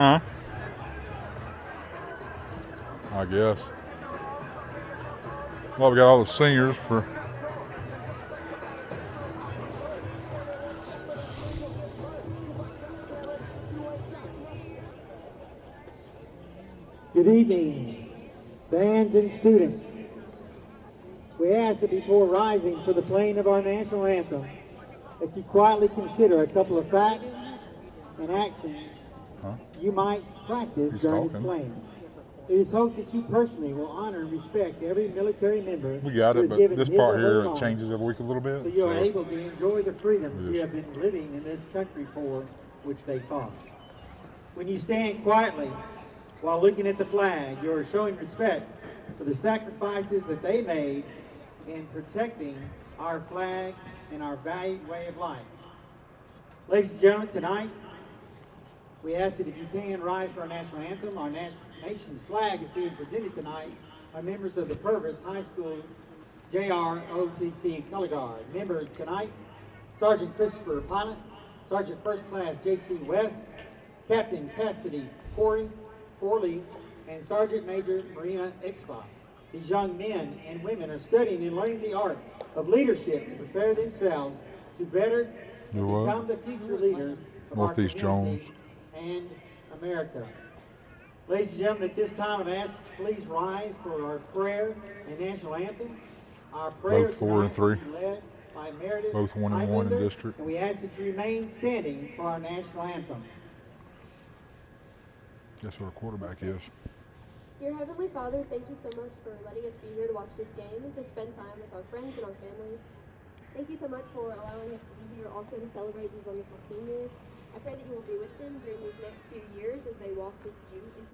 Huh? I guess. Well, we got all the seniors for. Good evening, fans and students. We ask that before rising for the playing of our national anthem, that you quietly consider a couple of facts and actions you might practice He's during its talking. playing. It is hoped that you personally will honor and respect every military member We got who it, has but given this his part or her here life, changes every week a little so bit. you are able to enjoy the freedoms you Yes. have been living in this country for which they fought. When you stand quietly while looking at the flag, you are showing respect for the sacrifices that they made in protecting our flag and our valued way of life. Ladies and gentlemen, tonight we ask that if you can rise for our national anthem. Our nation's flag is being presented tonight by members of the Purvis High School JROTC Color Guard. Members tonight, Sergeant Christopher Pilot, Sergeant First Class J.C. West, Captain Cassidy Forley, and Sergeant Major Marina Exbot. These young men and women are studying and learning the art of leadership to prepare themselves to better become the future leaders of Northeast our Jones. community and America. Ladies and gentlemen, at this time, I ask that you please rise for our prayer and national anthem. Our prayer Both 4 and 3. will be led by Meredith Both 1 and 1 in Highlander, district. and we ask that you remain standing for our national anthem. Guess who our quarterback is? Dear Heavenly Father, thank you so much for letting us be here to watch this game and to spend time with our friends and our families. Thank you so much for allowing us to be here also to celebrate these wonderful seniors. I pray that you will be with them during these next few years as they walk with you into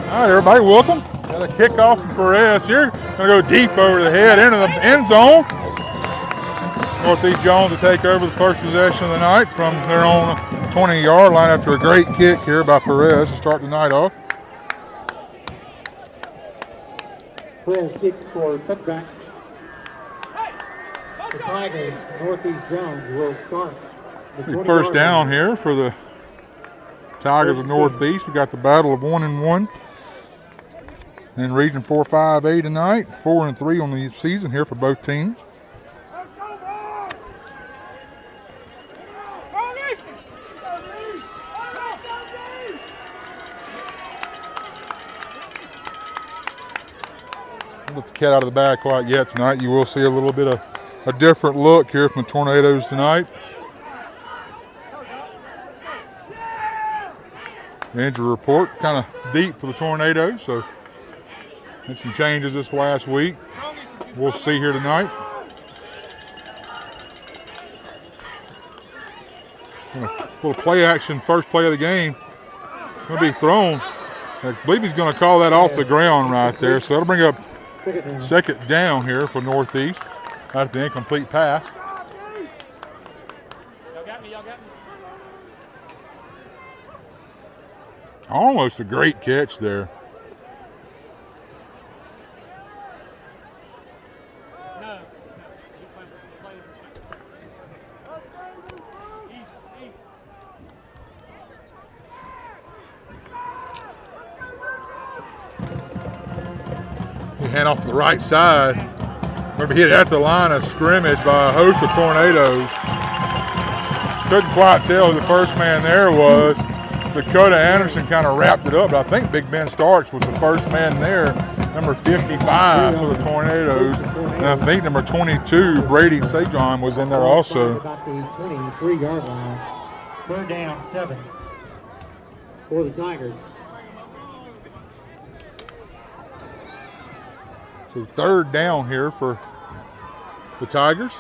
All right, everybody, welcome. Got a kickoff from Purvis here. Gonna go deep over the head into the end zone. Northeast Jones will take over the first possession of the night from their own 20-yard line after a great kick here by Purvis to start the night off. 12-6 for cutback. The Tigers, Northeast Jones will start. The First down here for the Tigers of Northeast. We got the battle of 1-1 in Region 4-5A tonight. 4-3 on the season here for both teams. Let the cat out of the bag quite yet tonight. You will see a little bit of a different look here from the Tornadoes tonight. The injury report kind of deep for the Tornadoes, so had some changes this last week. We'll see here tonight. A little play action, first play of the game. Going to be thrown. I believe he's going to call that off the ground right there, so that'll bring up second down here for Northeast after the incomplete pass. Almost a great catch there. Hand off the right side. Going to be hit at the line of scrimmage by a host of Tornadoes. Couldn't quite tell who the first man there was. Dakota Anderson kind of wrapped it up, but I think Big Ben Starks was the first man there, number 55 for the Tornadoes. And I think number 22, Brady Sajon, was in there also. About the 23-yard line. Third down, 7 for the Tigers. So third down here for the Tigers.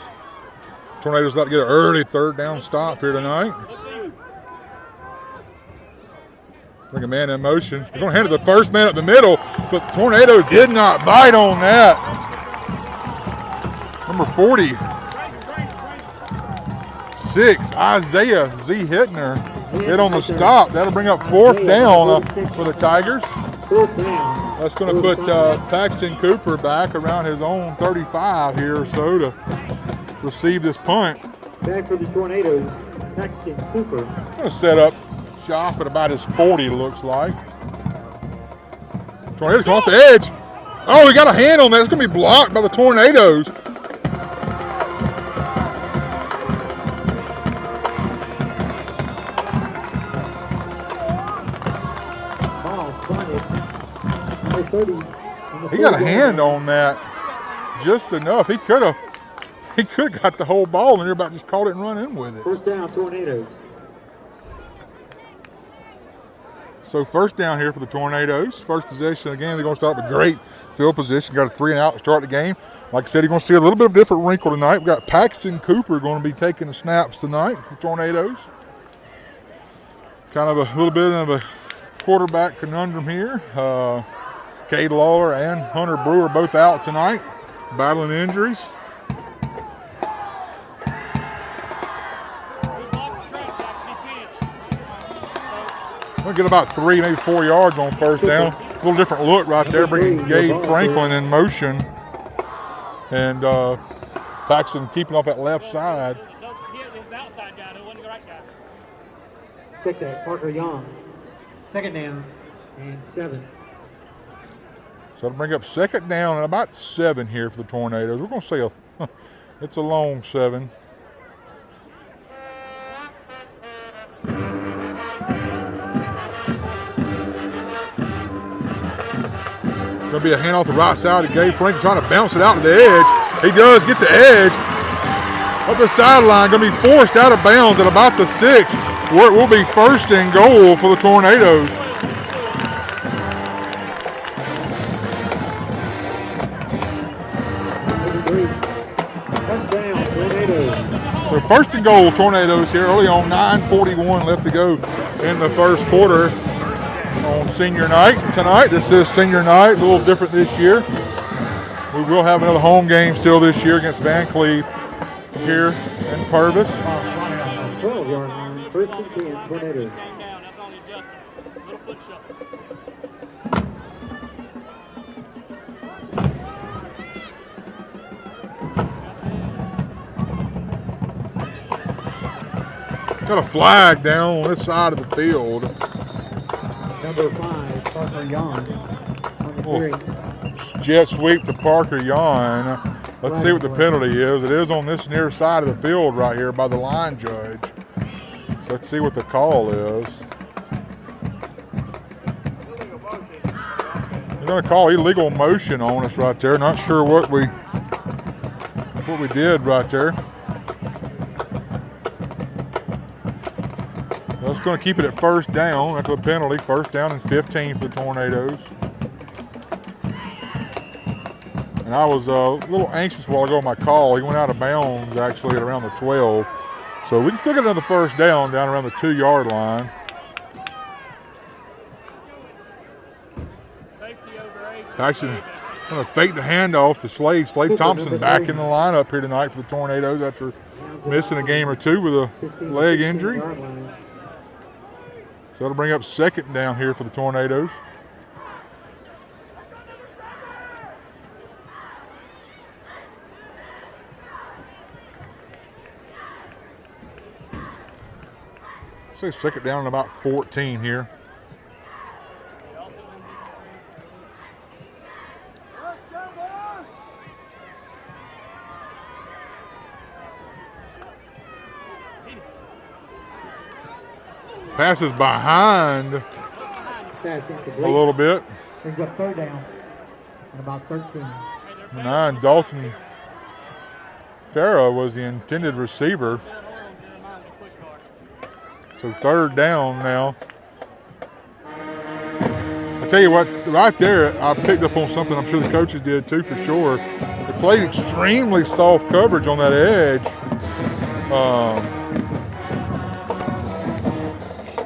Tornadoes about to get an early third down stop here tonight. Bring a man in motion. They're going to hand it to the first man up the middle, but the Tornado did not bite on that. Number 46, Isaiah Z. Hittner, hit on the stop. That'll bring up fourth down for the Tigers. That's going to put Paxton Cooper back around his own 35 here or so to receive this punt. Back for the Tornadoes, Paxton Cooper. Going to set up shop at about his 40, looks like. Tornadoes come off the edge. Oh, we got a hand on that. It's going to be blocked by the Tornadoes. He got a hand on that just enough. He could have got the whole ball and everybody just caught it and run in with it. First down, Tornadoes. So first down here for the Tornadoes. First possession of the game. They're going to start with great field position. Got a 3 and out to start the game. Like I said, you're going to see a little bit of a different wrinkle tonight. We've got Paxton Cooper going to be taking the snaps tonight for the Tornadoes. Kind of a little bit of a quarterback conundrum here. Cade Lawler and Hunter Brewer both out tonight, battling injuries. We'll get about 3, maybe 4 yards on first down. A little different look right there, bringing Gabe Franklin in motion. And Paxton keeping off that left side. Check that, Parker Young. Second down and 7. So it'll bring up second down and about 7 here for the Tornadoes. We're going to say it's a long 7. Going to be a handoff the right side to Gabe Franklin, trying to bounce it out to the edge. He does get the edge. Up the sideline, going to be forced out of bounds at about the 6, where it will be first and goal for the Tornadoes. So first and goal, Tornadoes here early on, 9:41 left to go in the first quarter. on senior night tonight. This is senior night, a little different this year. We will have another home game still this year against Van Cleve here in Purvis. 12-yard line, first and 10, Tornadoes. Got a flag down on this side of the field. Number 5, Parker Yon. On the carry. Jet sweep to Parker Yon. Let's see what the penalty is. It is on this near side of the field right here by the line judge. So let's see what the call is. They're going to call illegal motion on us right there. Not sure what we did right there. That's going to keep it at first down after the penalty. First down and 15 for the Tornadoes. And I was a little anxious a while ago on my call. He went out of bounds actually at around the 12. So we can still get another first down around the 2-yard line. Paxton going to fake the handoff to Slade. Slade Thompson back in the lineup here tonight for the Tornadoes after missing a game or two with a leg injury. So that'll bring up second down here for the Tornadoes. Say second down and about 14 here. Passes behind a little bit. Brings up third down and about 13. 9, Dalton Farah was the intended receiver. So third down now. I tell you what, right there, I picked up on something I'm sure the coaches did too for sure. They played extremely soft coverage on that edge.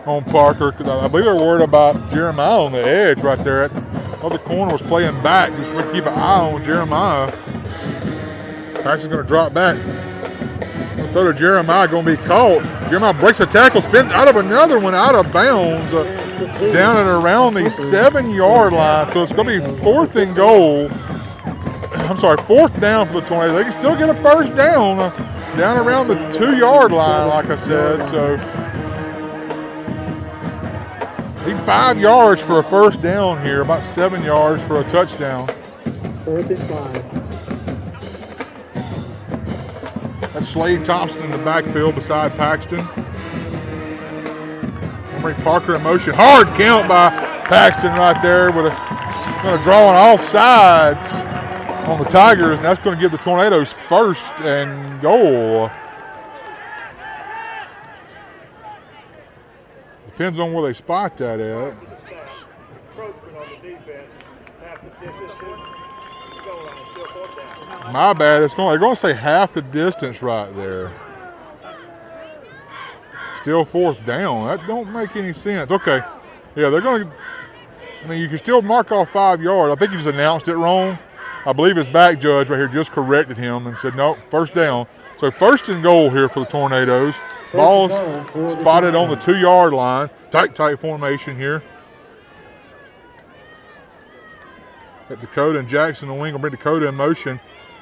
On Parker, because I believe they're worried about Jeremiah on the edge right there. The other corner was playing back, just to keep an eye on Jeremiah. Paxton's going to drop back. Throw to Jeremiah, going to be caught. Jeremiah breaks a tackle, spins out of another one out of bounds, down and around the 7-yard line. So it's going to be fourth down for the Tornadoes. They can still get a first down around the 2-yard line, like I said. So need 5 yards for a first down here, about 7 yards for a touchdown. 4th and 5. That's Slade Thompson in the backfield beside Paxton. Bring Parker in motion. Hard count by Paxton right there with going to draw an offsides on the Tigers, and that's going to give the Tornadoes first and goal. Depends on where they spot that at. My bad. They're going to say half the distance right there. Still fourth down. That don't make any sense. Okay. Yeah, they're going to. I mean, you can still mark off 5 yards. I think he just announced it wrong. I believe his back judge right here just corrected him and said, no, first down. So first and goal here for the Tornadoes. Ball is spotted on the 2-yard line. Tight formation here. Got Dakota and Jackson in the wing. Will bring Dakota in motion.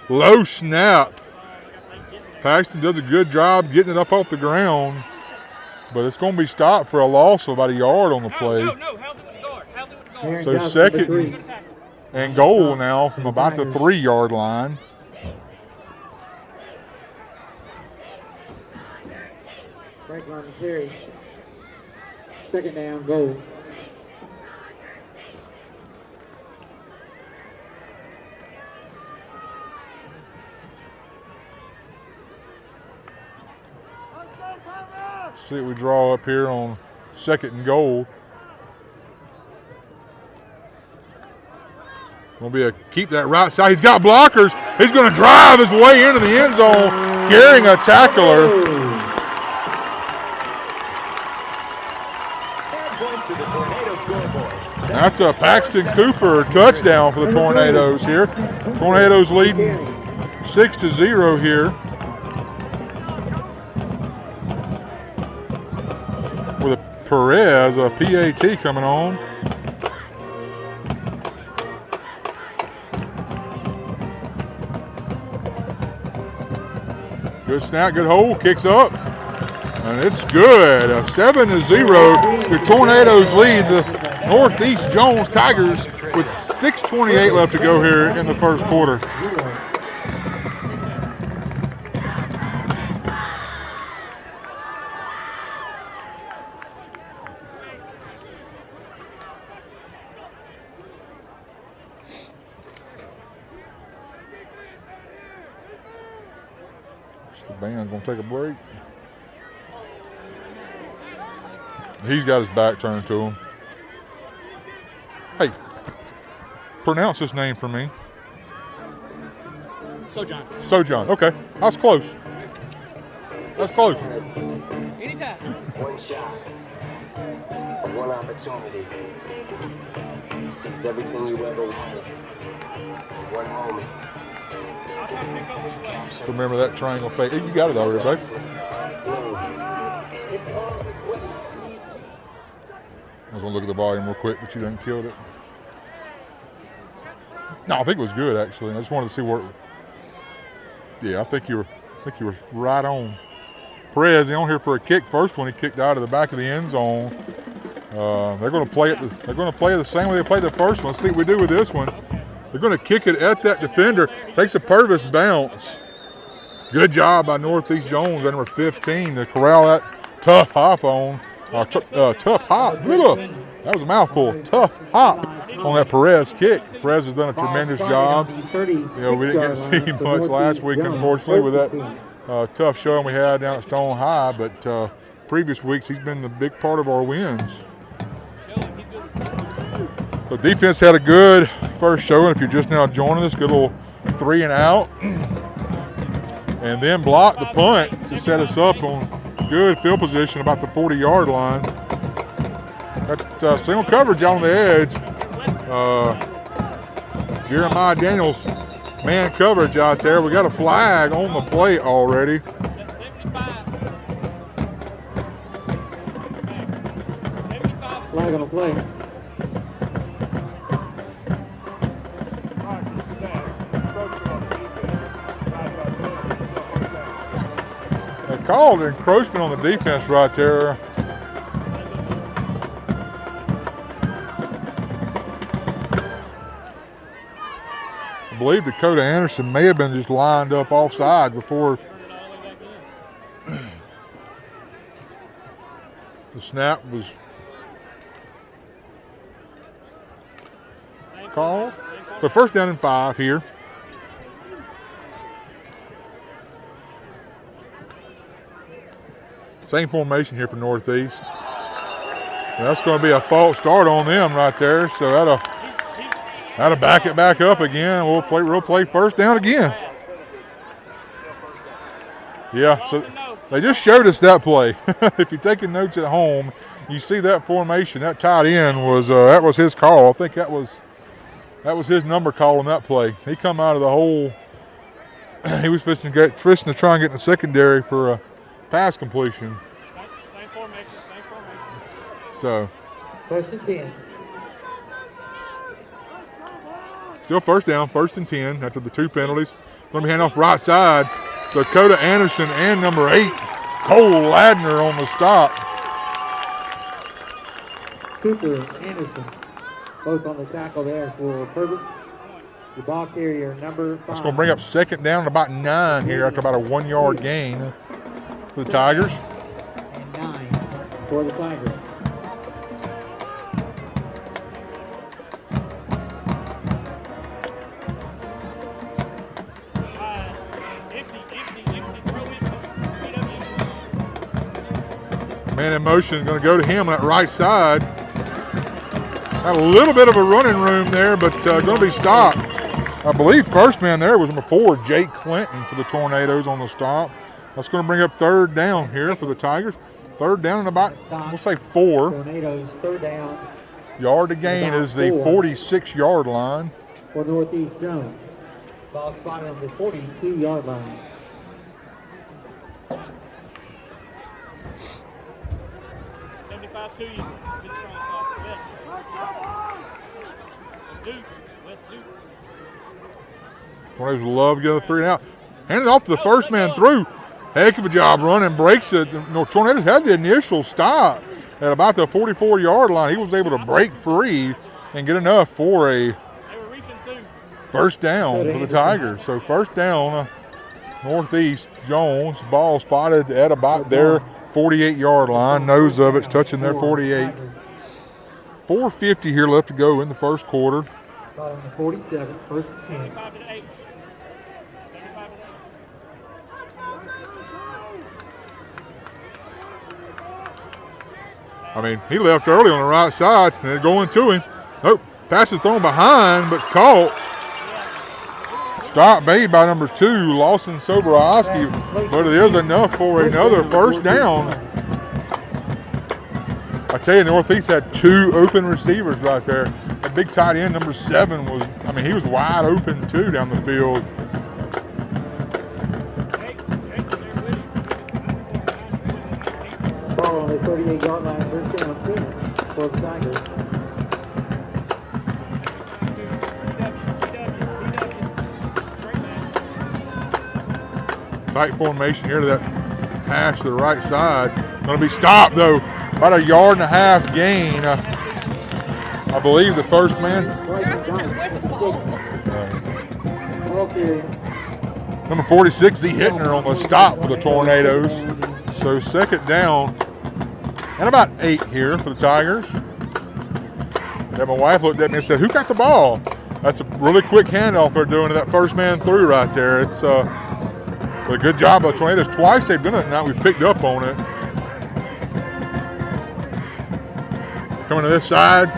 Low snap. Paxton does a good job getting it up off the ground, but it's going to be stopped for a loss of about a yard on the play. So second and goal now from about the 3-yard line. Franklin on the carry. Second down, goal. See what we draw up here on second and goal. Going to be a keep that right side. He's got blockers. He's going to drive his way into the end zone, carrying a tackler. Points to the Tornado scoreboard. That's a Paxton Cooper touchdown for the Tornadoes here. Tornadoes leading 6-0 here. With a Perez, a PAT coming on. Good snap, good hold, kicks up, and it's good. 7-0. The Tornadoes lead the Northeast Jones Tigers with 6:28 left to go here in the first quarter. The band's gonna take a break. He's got his back turned to him. Hey, pronounce this name for me. Sojourn. Sojourn. Okay, that's close. That's close. Anytime. One shot, one opportunity to seize everything you ever wanted. One moment. Remember that triangle fade. You got it already, babe. I was gonna look at the volume real quick, but you done killed it. No, I think it was good actually. I just wanted to see where. Yeah, I think you were right on. Perez, he on here for a kick. First one he kicked out of the back of the end zone. They're going to play it. They're going to play it the same way they played the first one. Let's see what we do with this one. They're going to kick it at that defender. Takes a Purvis bounce. Good job by Northeast Jones, number 15, to corral that tough hop on. Tough hop. Look, that was a mouthful. Tough hop on that Perez kick. Perez has done a tremendous job. You know, we didn't get to see much last week, unfortunately, with that tough showing we had down at Stone High. But previous weeks, he's been the big part of our wins. The defense had a good first showing. If you're just now joining us, good little 3 and out. And then blocked the punt to set us up on good field position about the 40-yard line. That single coverage out on the edge. Jeremiah Daniels, man coverage out there. We got a flag on the play already. Flag on the play. They called encroachment on the defense right there. I believe Dakota Anderson may have been just lined up offside before the snap was called. So first down and 5 here. Same formation here for Northeast. And that's going to be a false start on them right there. So that'll back it back up again. We'll play first down again. Yeah, so they just showed us that play. If you're taking notes at home, you see that formation. That tight end was that was his call. I think that was his number call on that play. He come out of the hole. He was fishing to try and get in the secondary for a pass completion. Same formation. So. First and 10. Still first down, 1st and 10 after the 2 penalties. Let me hand off right side. Dakota Anderson and number 8, Cole Ladner on the stop. Cooper and Anderson, both on the tackle there for Purvis. The ball carrier, number 5. That's going to bring up second down and about 9 here after about a 1-yard gain for the Tigers. And 9 for the Tigers. Man in motion, going to go to him on that right side. Got a little bit of a running room there, but going to be stopped. I believe first man there was number 4, Jake Clinton for the Tornadoes on the stop. That's going to bring up 3rd down here for the Tigers. 3rd down and about, we'll say 4. Tornadoes, 3rd down. Yard to gain is the 46-yard line. For Northeast Jones. Ball spotted on the 42-yard line. To you. Good strong soft. West. Duke. West Duke. Tornadoes love to get a 3 and out. Handed off to the first man through. Heck of a job running. Breaks it. Tornadoes had the initial stop at about the 44-yard line. He was able to break free and get enough for a first down for the Tigers. So first down, Northeast Jones. Ball spotted at about their 48-yard line. Nose of it's touching their 48. 4:50 here left to go in the first quarter. Ball on the 47, first and 10. I mean, he left early on the right side and they're going to him. Nope, pass is thrown behind but caught. Stop made by number 2, Lawson Soborowski, but it is enough for another first down. I tell you, Northeast had 2 open receivers right there. That big tight end, number 7, was, I mean, he was wide open too down the field. Ball on the 38-yard line, first down 10 for the Tigers. Tight formation here to that hash to the right side. Going to be stopped though. About a 1.5 yard gain. I believe the first man. Number 46, Z Hittner on the stop for the Tornadoes. So second down and about 8 here for the Tigers. Then my wife looked at me and said, "Who got the ball?" That's a really quick handoff they're doing to that first man through right there. It's a good job by the Tornadoes. Twice they've done it now. We've picked up on it. Coming to this side.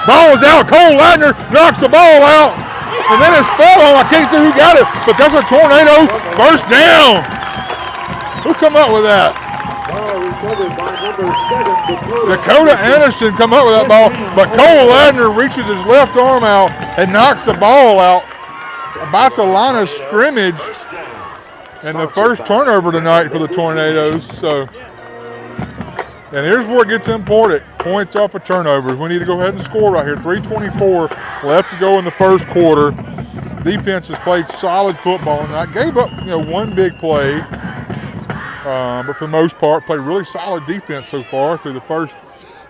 Ball is out. Cole Ladner knocks the ball out. And then it's fell on. I can't see who got it, but that's a Tornado first down. Who come up with that? Dakota Anderson come up with that ball, but Cole Ladner reaches his left arm out and knocks the ball out about the line of scrimmage. And the first turnover tonight for the Tornadoes. So, and here's where it gets important. Points off of turnovers. We need to go ahead and score right here. 3:24 left to go in the first quarter. Defense has played solid football tonight. Gave up, one big play, but for the most part, played really solid defense so far through the first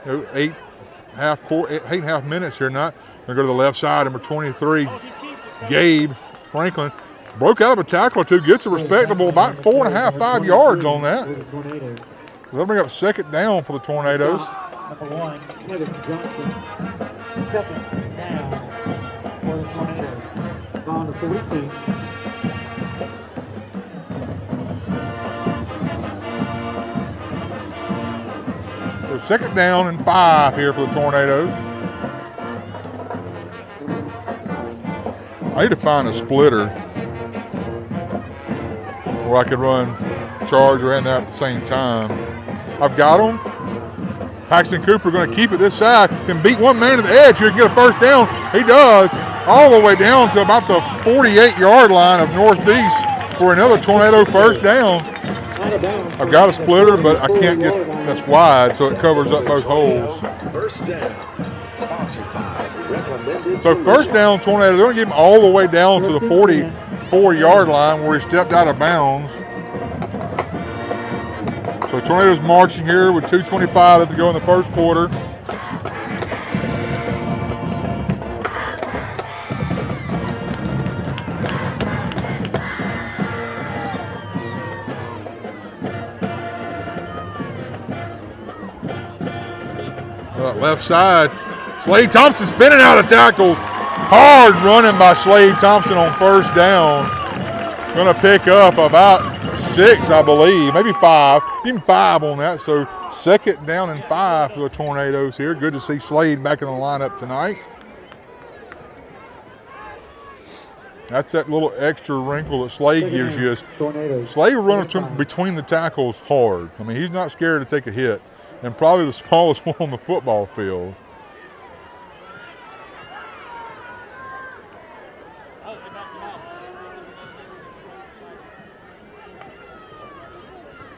8.5 minutes here tonight. They're going to go to the left side. Number 23, Gabe Franklin. Broke out of a tackle or two, gets a respectable about 4.5, 5 yards on that. They'll bring up second down for the Tornadoes. Number 1, Kevin Johnson. Second down for the Tornadoes. Ball on the 42. So second down and 5 here for the Tornadoes. I need to find a splitter where I could run charge and that at the same time. I've got them. Paxton Cooper going to keep it this side. Can beat one man to the edge here. Can get a first down. He does. All the way down to about the 48-yard line of Northeast for another Tornado first down. I've got a splitter, but I can't get, that's wide, so it covers up both holes. First down. Sponsored by Recommended. So first down, Tornado. They're going to give him all the way down to the 44-yard line where he stepped out of bounds. So Tornadoes marching here with 2:25 left to go in the first quarter. Left side, Slade Thompson spinning out of tackles. Hard running by Slade Thompson on first down. Going to pick up about 6, I believe, maybe 5, even 5 on that. So second down and 5 for the Tornadoes here. Good to see Slade back in the lineup tonight. That's that little extra wrinkle that Slade gives you. Slade will run between the tackles hard. I mean, he's not scared to take a hit, and probably the smallest one on the football field.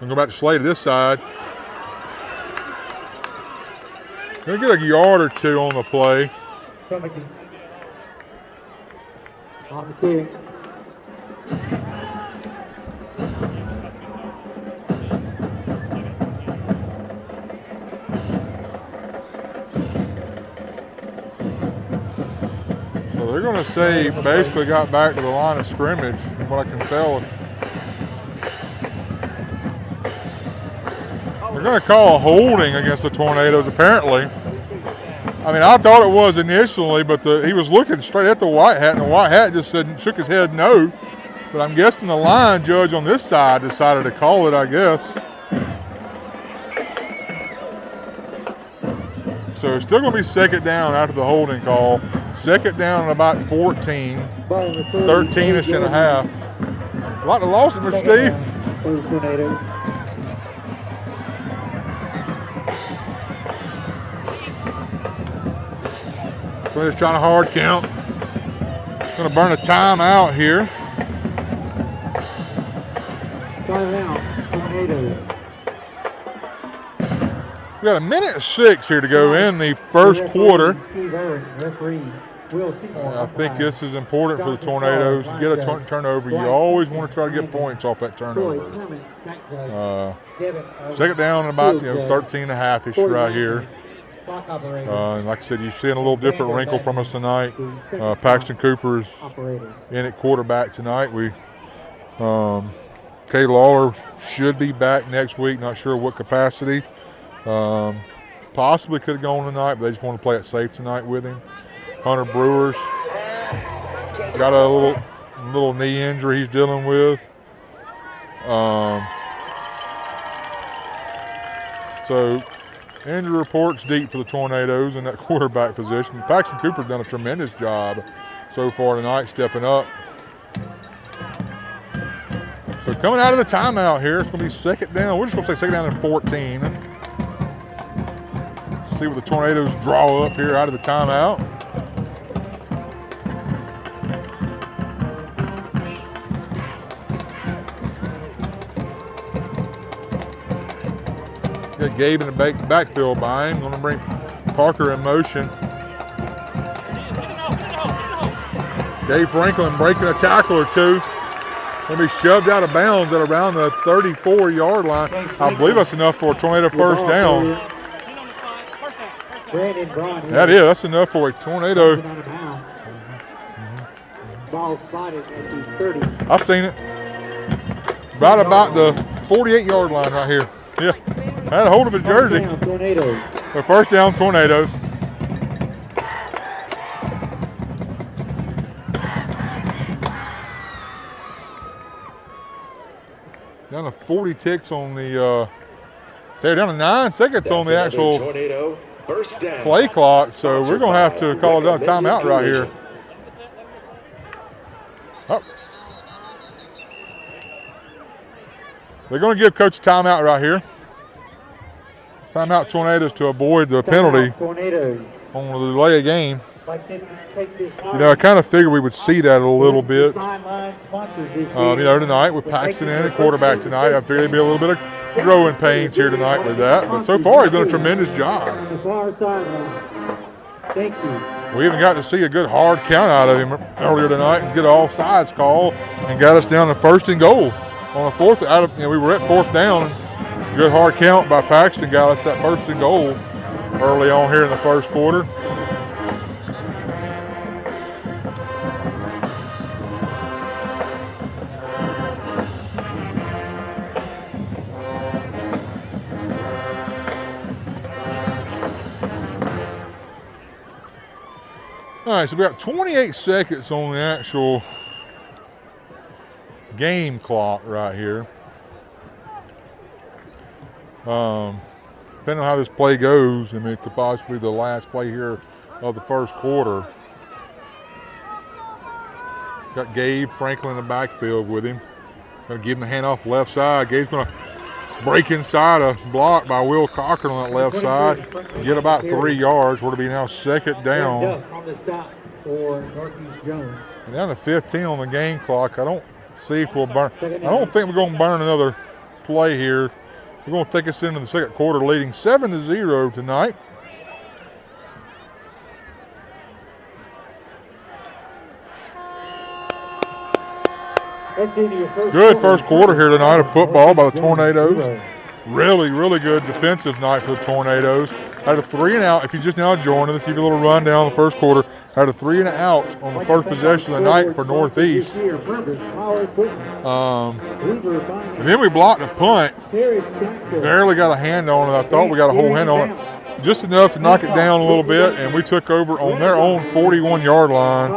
Gonna go back to Slade to this side. Gonna get a yard or two on the play. On the kick. So they're going to say basically got back to the line of scrimmage, from what I can tell. They're going to call a holding against the Tornadoes, apparently. I mean, I thought it was initially, but he was looking straight at the White Hat, and the White Hat just shook his head no. But I'm guessing the line judge on this side decided to call it, I guess. So it's still going to be second down after the holding call. Second down at about 14, 13-ish and a half. A lot of losses, Mr. Steve. So just trying to hard count. Going to burn a timeout here. Timeout, Tornadoes. We got 1:06 here to go in the first quarter. I think this is important for the Tornadoes. You get a turnover, you always want to try to get points off that turnover. Second down and about 13 and a half-ish right here. And like I said, you're seeing a little different wrinkle from us tonight. Paxton Cooper's in at quarterback tonight. Kay Lawler should be back next week. Not sure what capacity. Possibly could have gone tonight, but they just want to play it safe tonight with him. Hunter Brewers got a little knee injury he's dealing with. So injury reports deep for the Tornadoes in that quarterback position. Paxton Cooper's done a tremendous job so far tonight, stepping up. So coming out of the timeout here, it's going to be second down. We're just going to say second down and 14. See what the Tornadoes draw up here out of the timeout. Got Gabe in the backfield by him. Going to bring Parker in motion. Gabe Franklin breaking a tackle or two. Going to be shoved out of bounds at around the 34-yard line. I believe that's enough for a Tornado first down. That's enough for a Tornado. Ball spotted at the 30. I've seen it. Right about the 48-yard line right here. Yeah, had a hold of his jersey. The first down Tornadoes. Down to 40 ticks on the, down to 9 seconds on the actual play clock, so we're going to have to call it a timeout right here. Oh. They're going to give Coach a timeout right here. Timeout Tornadoes to avoid the penalty on the delay of game. You know, I kind of figured we would see that a little bit. Tonight with Paxton in at quarterback tonight, I figured there'd be a little bit of growing pains here tonight with that. But so far, he's done a tremendous job. Thank you. We even got to see a good hard count out of him earlier tonight and get an offsides call and got us down to 1st and goal on the fourth. We were at 4th down. Good hard count by Paxton got us that 1st and goal early on here in the first quarter. All right, so we got 28 seconds on the actual game clock right here. Depending on how this play goes, I mean, it could possibly be the last play here of the first quarter. Got Gabe Franklin in the backfield with him. Going to give him the handoff left side. Gabe's going to break inside a block by Will Cochran on that left side. Get about 3 yards. We're to be now second down. And down to 15 on the game clock. I don't see if we'll burn. I don't think we're going to burn another play here. We're going to take us into the second quarter, leading 7-0 tonight. Good first quarter here tonight of football by the Tornadoes. Really, really good defensive night for the Tornadoes. Had a 3-and-out. If you just now joined us, give you a little rundown of the first quarter. Had a 3-and-out on the first possession of the night for Northeast. And then we blocked a punt. Barely got a hand on it. I thought we got a whole hand on it. Just enough to knock it down a little bit, and we took over on their own 41-yard line.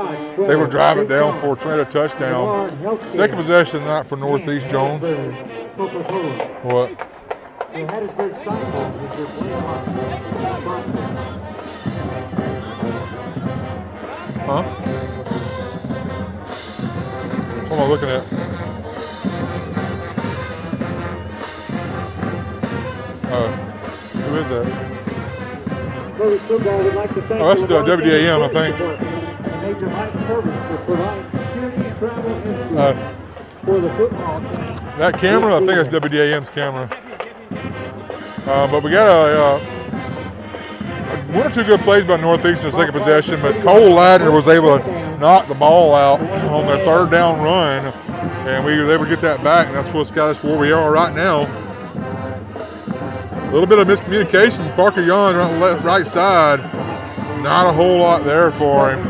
They were driving down for a tornado touchdown. Second possession of the night for Northeast, Jones. What? Huh? What am I looking at? Who is that? Oh, that's the WDAM, I think. That camera, I think that's WDAM's camera. But we got one or two good plays by Northeast in the second possession, but Cole Ladner was able to knock the ball out on their third down run, and we were able to get that back, and that's what's got us where we are right now. A little bit of miscommunication. Parker Young on the right side. Not a whole lot there for him.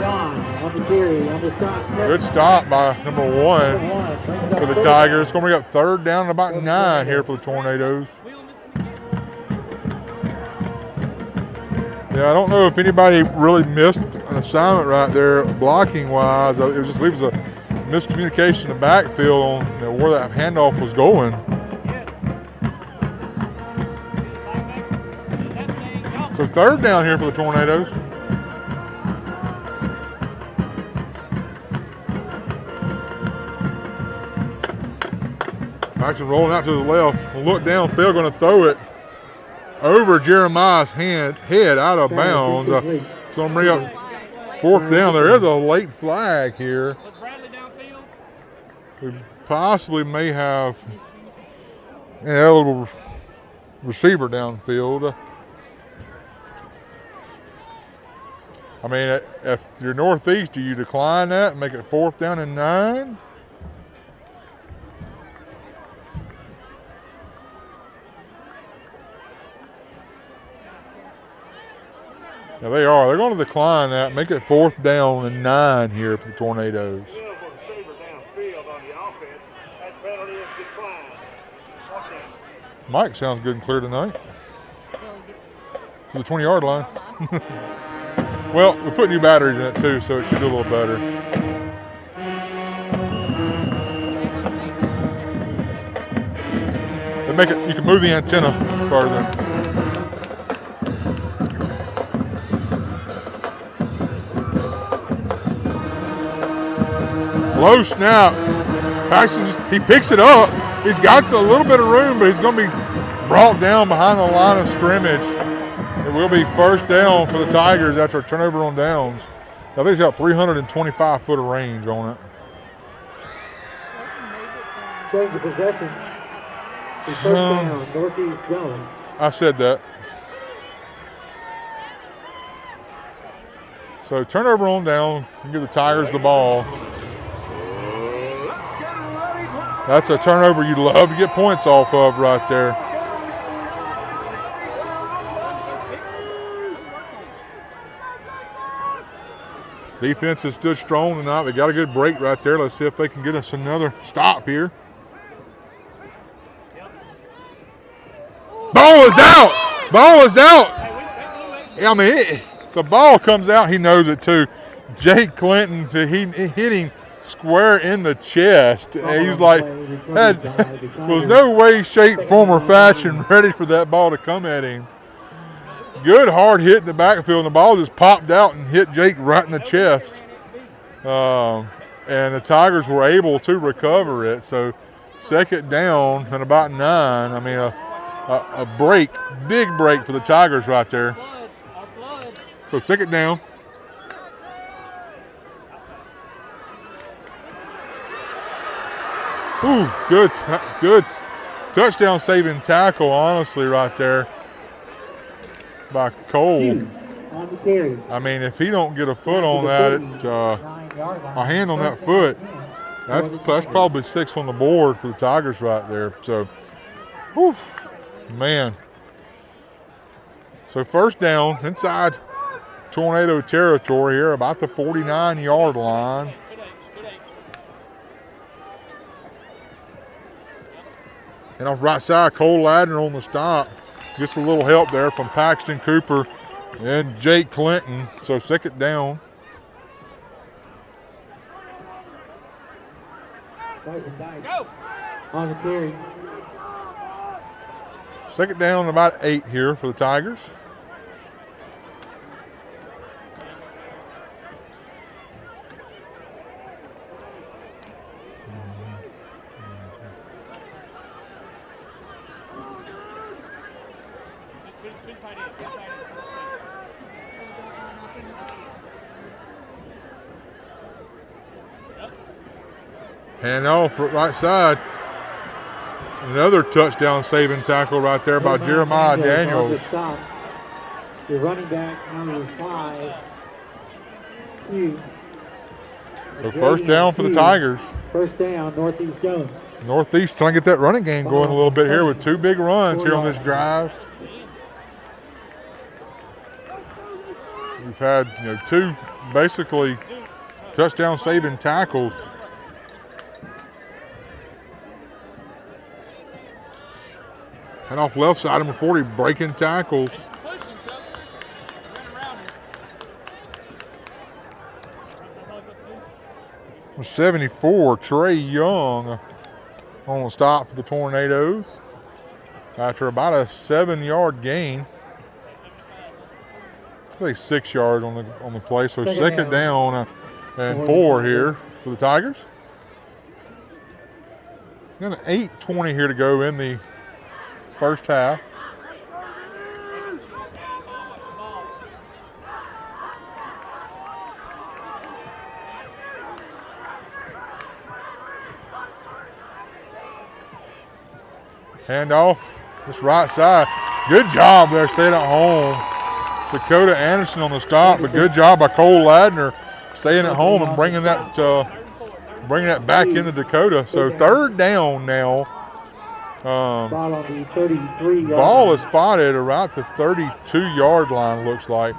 Good stop by number 1 for the Tigers. It's going to bring up third down and about 9 here for the Tornadoes. Yeah, I don't know if anybody really missed an assignment right there blocking-wise. It was a miscommunication in the backfield on where that handoff was going. So third down here for the Tornadoes. Jackson rolling out to the left. Look downfield, going to throw it over Jeremiah's head out of bounds. So I'm bring up fourth down. There is a late flag here. We possibly may have a little receiver downfield. I mean, if you're Northeast, do you decline that and make it fourth down and 9? Yeah, they are. They're going to decline that, make it fourth down and 9 here for the Tornadoes. Mike sounds good and clear tonight. To the 20-yard line. Well, we're putting new batteries in it too, so it should do a little better. They make it. You can move the antenna further. Low snap. Paxton he picks it up. He's got a little bit of room, but he's going to be brought down behind the line of scrimmage. It will be first down for the Tigers after a turnover on downs. Now they've got 325 foot of range on it. Change of possession. First down, Northeast going. I said that. So turnover on down, you give the Tigers the ball. That's a turnover you'd love to get points off of right there. Defense has stood strong tonight. They got a good break right there. Let's see if they can get us another stop here. Ball is out. Ball is out. I mean, the ball comes out. He knows it too. Jake Clinton, he hit him square in the chest. He was like, was no way, shape, form, or fashion ready for that ball to come at him. Good hard hit in the backfield, and the ball just popped out and hit Jake right in the chest. And the Tigers were able to recover it. So second down and about 9. I mean, a break, big break for the Tigers right there. So second down. Ooh, good touchdown saving tackle, honestly, right there by Cole. Hughes on the carry. I mean, if he don't get a foot on that, a hand on that foot, that's probably 6 on the board for the Tigers right there. So, whew, man. So first down inside Tornado territory here, about the 49-yard line. And off right side, Cole Ladner on the stop. Gets a little help there from Paxton Cooper and Jake Clinton. So second down. Go. On the carry. Second down, about 8 here for the Tigers. Hand off right side. Another touchdown saving tackle right there by Jeremiah Daniels. The running back, number 5, Hughes. So first down for the Tigers. First down, Northeast goes. Northeast trying to get that running game going a little bit here with 2 big runs here on this drive. We've had 2 basically touchdown saving tackles. And off left side, number 40, breaking tackles. Number 74, Trey Young on the stop for the Tornadoes after about a 7-yard gain. I think 6 yards on the play. So second down and 4 here for the Tigers. Got an 8:20 here to go in the first half. Handoff, this right side. Good job there, staying at home. Dakota Anderson on the stop, but good job by Cole Ladner staying at home and bringing that back into Dakota. So third down now. Ball on the 33-yard Ball is spotted around the 32-yard line, looks like.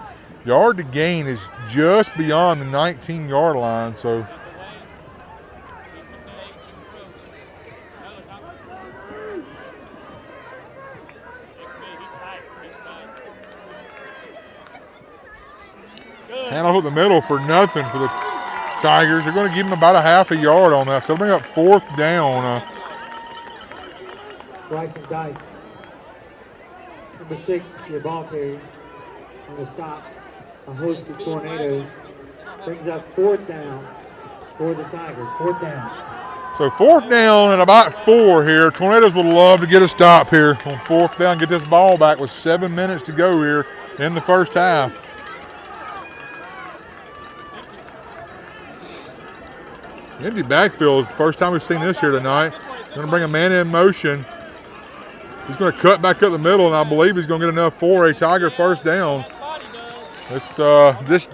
Yard to gain is just beyond the 19-yard line, so. Handoff up the middle for nothing for the Tigers. They're going to give them about a half a yard on that, so they'll bring up fourth down. Bryson Dyke, number 6, your ball carrier on the stop. A host of Tornadoes brings up fourth down for the Tigers. Fourth down. So fourth down and about 4 here. Tornadoes would love to get a stop here on fourth down, get this ball back with 7 minutes to go here in the first half. Empty backfield, first time we've seen this here tonight. Going to bring a man in motion. He's going to cut back up the middle, and I believe he's going to get enough for a Tiger first down. It's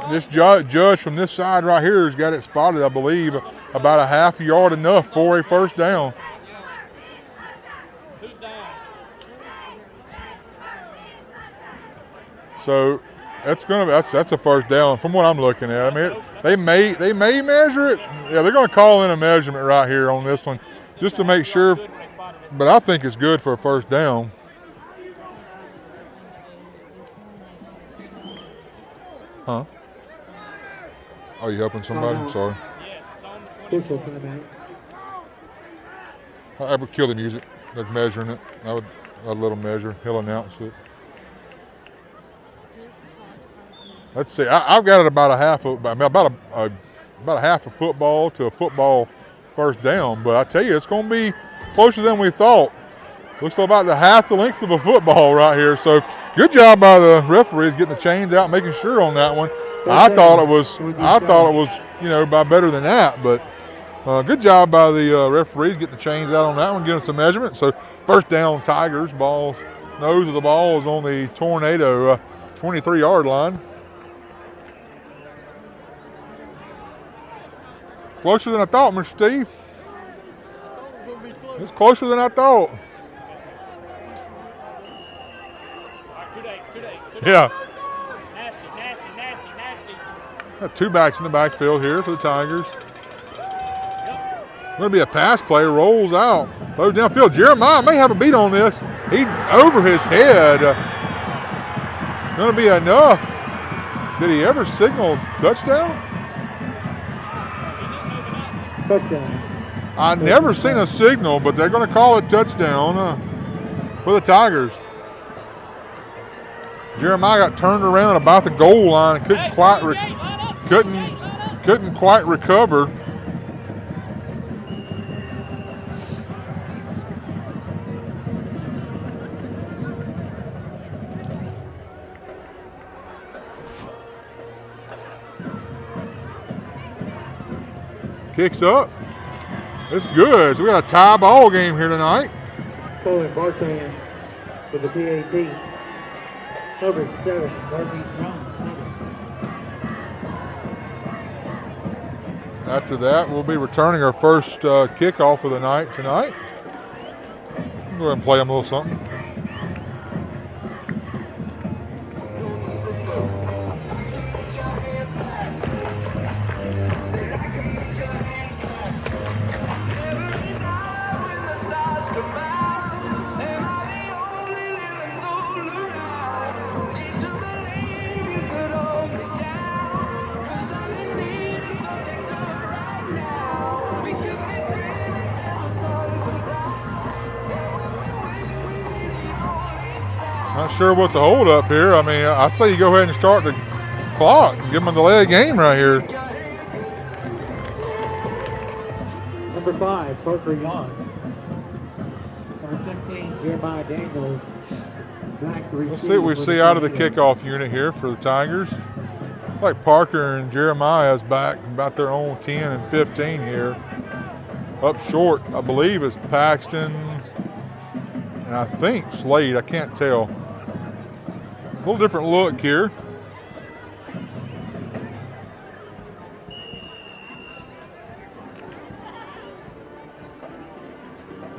this judge from this side right here has got it spotted, I believe, about a half a yard enough for a first down. So that's a first down from what I'm looking at. I mean, they may measure it. Yeah, they're going to call in a measurement right here on this one just to make sure. But I think it's good for a first down. Huh? Are you helping somebody? I'm sorry. I would kill the music. They're measuring it. I'd let them measure. He'll announce it. Let's see. I've got it about a half a football to a football first down. But I tell you, it's going to be closer than we thought. Looks like about the half the length of a football right here. So good job by the referees getting the chains out, making sure on that one. I thought it was by better than that, but Good job by the referees getting the chains out on that one, getting some measurement. So first down, Tigers. Nose of the ball is on the Tornado 23-yard line. Closer than I thought, Mr. Steve. It's closer than I thought. Two days. Yeah. Nasty. Got two backs in the backfield here for the Tigers. Going to be a pass play, rolls out, goes downfield. Jeremiah may have a beat on this. He over his head. Going to be enough. Did he ever signal touchdown? Touchdown. I never seen a signal, but they're going to call it touchdown for the Tigers. Jeremiah got turned around about the goal line and couldn't quite recover. Kicks up. It's good. So we got a tie ball game here tonight. Pulling Bartran with the PAT. Over 7. Northeast Rome 7. After that, we'll be returning our first kickoff of the night tonight. Go ahead and play them a little something. Not sure what the hold up here. I mean, I'd say you go ahead and start the clock and give them a delay of game right here. Number 5, Parker Young. Number 15, Jeremiah Daniels. Let's see what we see out of the kickoff unit here for the Tigers. Like Parker and Jeremiah's back about their own 10 and 15 here. Up short, I believe, is Paxton and I think Slade. I can't tell. A little different look here.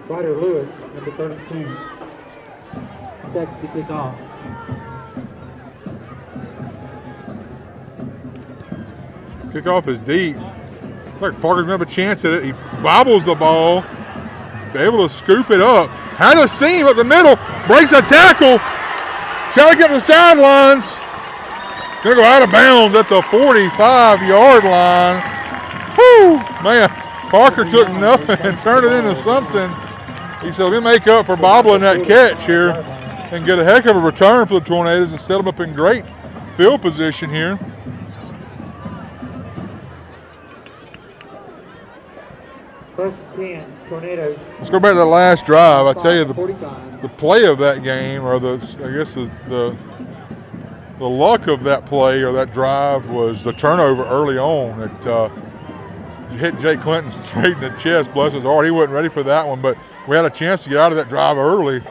Ryder Lewis, number 32. Sets to kick off. Kickoff is deep. Looks like Parker's gonna have a chance at it. He bobbles the ball. Be able to scoop it up. Had a seam up the middle. Breaks a tackle. Trying to get to the sidelines. Gonna go out of bounds at the 45-yard line. Whew, man. Parker took nothing and turned it into something. He said, let me make up for bobbling that catch here and get a heck of a return for the Tornadoes and set them up in great field position here. First and 10, Tornadoes. Let's go back to the last drive. I tell you, the play of that game, or the luck of that play or that drive was the turnover early on. It hit Jake Clinton straight in the chest. Bless his heart. He wasn't ready for that one, but we had a chance to get out of that drive early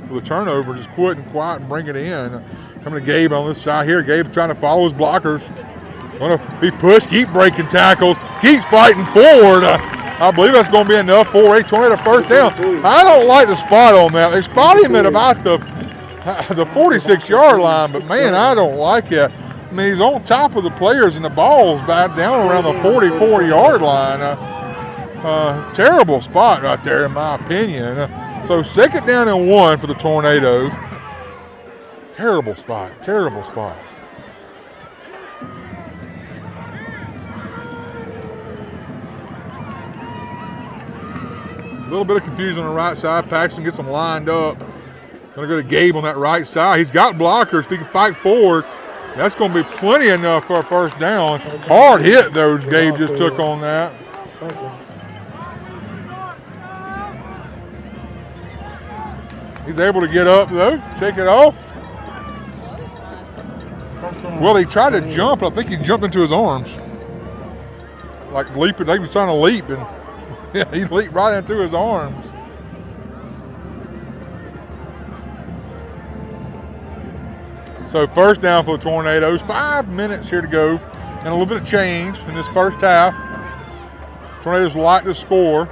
with a turnover. Just couldn't quite bring it in. Coming to Gabe on this side here. Gabe trying to follow his blockers. Going to be pushed. Keep breaking tackles. Keeps fighting forward. I believe that's going to be enough for a Tornado first down. I don't like the spot on that. They spot him at about the 46-yard line, but man, I don't like it. I mean, he's on top of the players and the ball's back down around the 44-yard line. Terrible spot right there, in my opinion. So 2nd down and 1 for the Tornadoes. Terrible spot. Terrible spot. A little bit of confusion on the right side. Paxton gets them lined up. Going to go to Gabe on that right side. He's got blockers. If he can fight forward, that's going to be plenty enough for a first down. Hard hit, though, Gabe just took on that. He's able to get up, though, shake it off. Well, he tried to jump. I think he jumped into his arms. Like leaping. He was trying to leap, and Yeah, he leaped right into his arms. So first down for the Tornadoes. 5 minutes here to go and a little bit of change in this first half. Tornadoes like to score.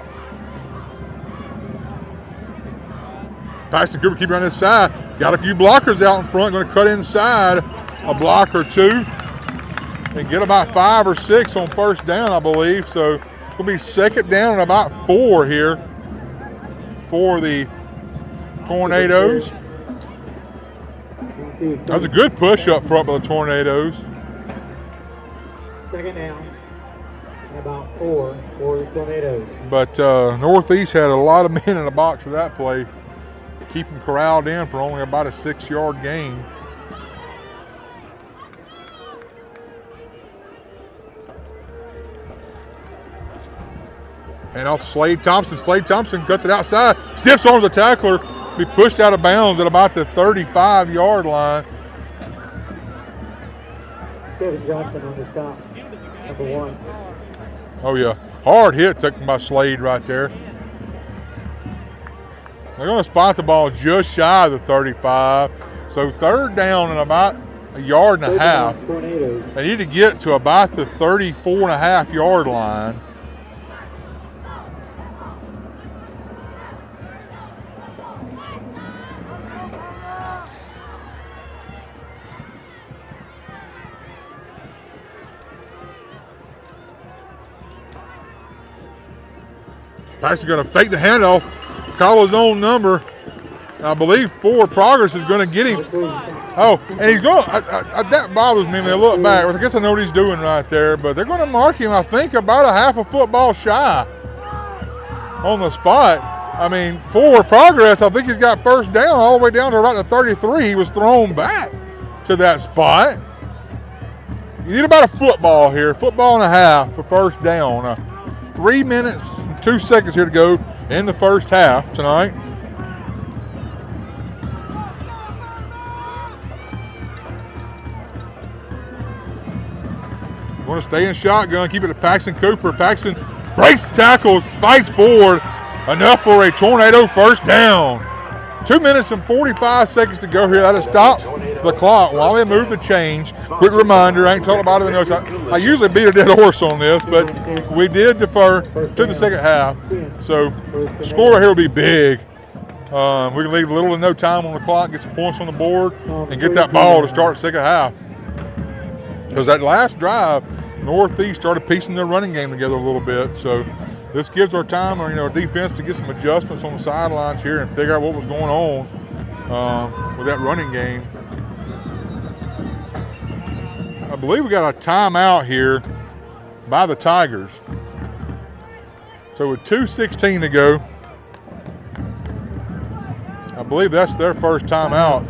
Paxton Cooper keeping on this side. Got a few blockers out in front. Going to cut inside a block or two and get about 5 or 6 on first down, I believe. So it's going to be second down and about 4 here for the Tornadoes. That was a good push up front by the Tornadoes. Second down and about 4 for the Tornadoes. But Northeast had a lot of men in the box for that play. Keep them corralled in for only about a 6-yard gain. And off Slade Thompson. Slade Thompson cuts it outside. Stiff arms a tackler. Be pushed out of bounds at about the 35-yard line. Kevin Johnson on the stop, number 1. Oh, yeah. Hard hit taken by Slade right there. They're going to spot the ball just shy of the 35. So third down and about a yard and a half. They need to get to about the 34.5-yard line. Paxton going to fake the handoff, call his own number. I believe Forward Progress is going to get him. Oh, and he's going. That bothers me when they look back. I guess I know what he's doing right there, but they're going to mark him, I think, about a half a football shy on the spot. I mean, Forward Progress, I think he's got first down all the way down to right at 33. He was thrown back to that spot. You need about a football here, football and a half for first down. 3 minutes and 2 seconds here to go in the first half tonight. Want to stay in shotgun, keep it to Paxton Cooper. Paxton breaks the tackle, fights forward, enough for a Tornado first down. 2 minutes and 45 seconds to go here. That'll stop the clock while they move the change. Quick reminder, I ain't talking about it in the notes. I usually beat a dead horse on this, but we did defer to the second half. So the score right here will be big. We can leave little to no time on the clock, get some points on the board, and get that ball to start the second half. Because that last drive, Northeast started piecing their running game together a little bit. So this gives our time, our defense to get some adjustments on the sidelines here and figure out what was going on with that running game. I believe we got a timeout here by the Tigers. So with 2:16 to go, I believe that's their first timeout.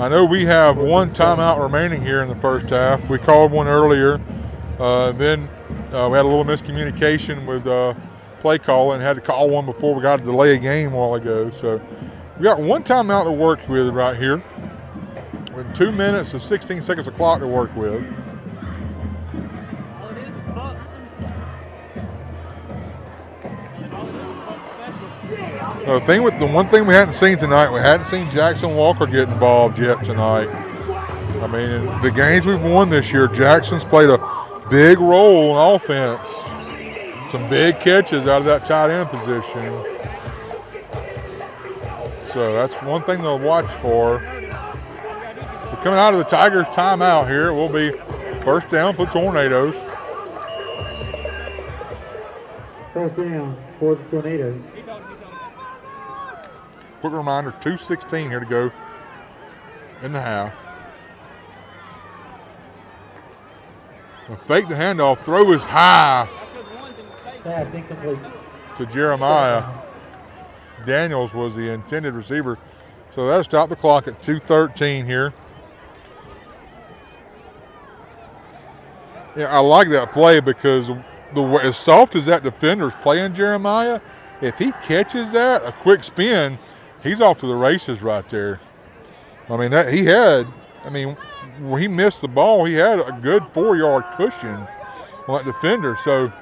I know we have one timeout remaining here in the first half. We called one earlier. Then we had a little miscommunication with play call and had to call one before we got to delay a game a while ago. So we got one timeout to work with right here with 2 minutes and 16 seconds of clock to work with. The one thing we hadn't seen tonight, we hadn't seen Jackson Walker get involved yet tonight. I mean, in the games we've won this year, Jackson's played a big role in offense. Some big catches out of that tight end position. So that's one thing they'll watch for. We're coming out of the Tigers timeout here. It will be first down for the Tornadoes. First down for the Tornadoes. Quick reminder, 2:16 here to go in the half. Fake the handoff, throw is high. Pass incomplete To Jeremiah. Daniels was the intended receiver. So that'll stop the clock at 2:13 here. Yeah, I like that play because as soft as that defender's playing Jeremiah, if he catches that, a quick spin, he's off to the races right there. I mean, when he missed the ball, he had a good 4-yard cushion on that defender. So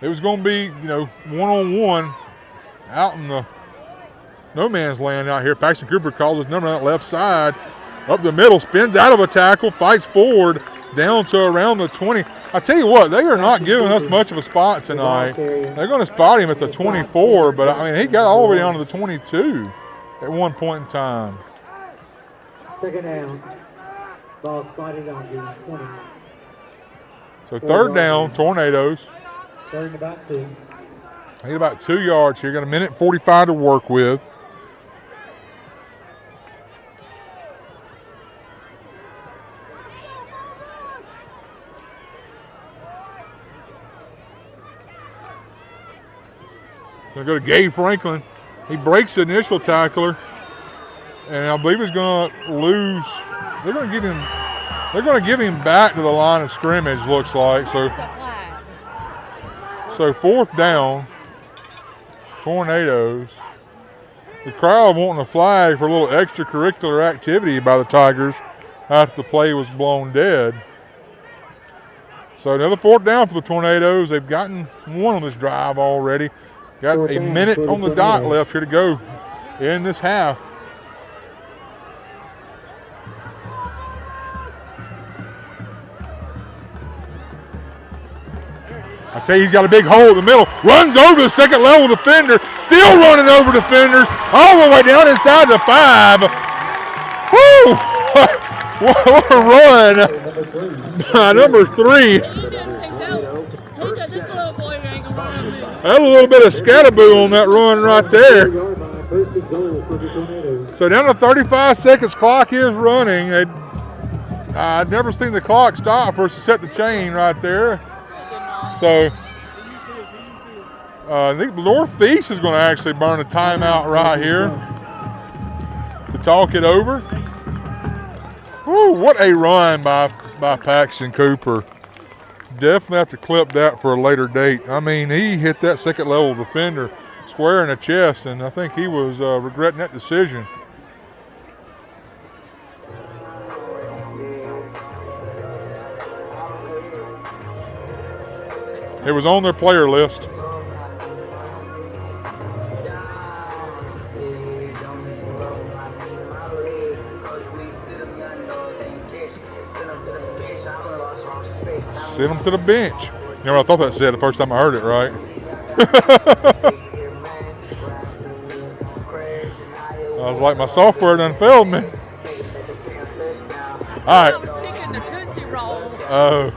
it was going to be, you know, one-on-one out in the no man's land out here. Paxton Cooper calls his number on that left side. Up the middle, spins out of a tackle, fights forward down to around the 20. I tell you what, they are not giving us much of a spot tonight. They're going to spot him at the 24, but I mean, he got all the way down to the 22 at one point in time. Second down. Ball spotted on the 20. So third down, Tornadoes. Third and about 2. They get about 2 yards here. Got a minute 45 to work with. Gonna go to Gabe Franklin. He breaks the initial tackler, and I believe he's gonna lose. They're gonna give him. They're gonna give him back to the line of scrimmage. Looks like so. So fourth down. Tornadoes. The crowd wanting a flag for a little extracurricular activity by the Tigers after the play was blown dead. So another fourth down for the Tornadoes. They've gotten one on this drive already. Got a minute on the dot left here to go in this half. I tell you, he's got a big hole in the middle. Runs over the second level defender. Still running over defenders all the way down inside the 5. Woo! What a run. Number 3. Had a little bit of scataboo on that run right there. So down to 35 seconds, clock is running. I'd never seen the clock stop for us to set the chain right there. So I think Northeast is going to actually burn a timeout right here to talk it over. Woo, what a run by Paxton Cooper. Definitely have to clip that for a later date. I mean, he hit that second level defender square in the chest, and I think he was regretting that decision. It was on their player list. Send him to the bench. You know what I thought that said the first time I heard it, right? I was like, my software done failed me. All right. I was picking the Tootsie Roll. Oh.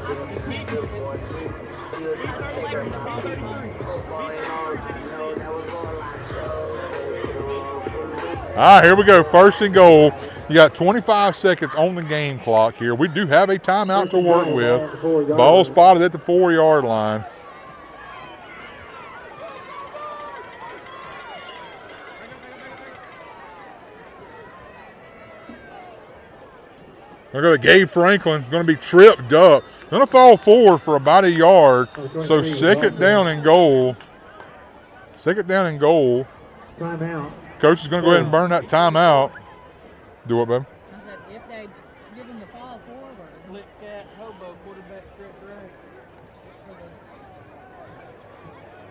All right, here we go. First and goal. You got 25 seconds on the game clock here. We do have a timeout to work with. Ball spotted at the 4-yard line. We're going to Gabe Franklin. Going to be tripped up. Going to fall forward for about a yard. So second down and goal. Second down and goal. Timeout. Coach is going to go ahead and burn that timeout. Do what, babe? I said, if they give him the fall forward. Lick cat, hobo, quarterback, stretch right.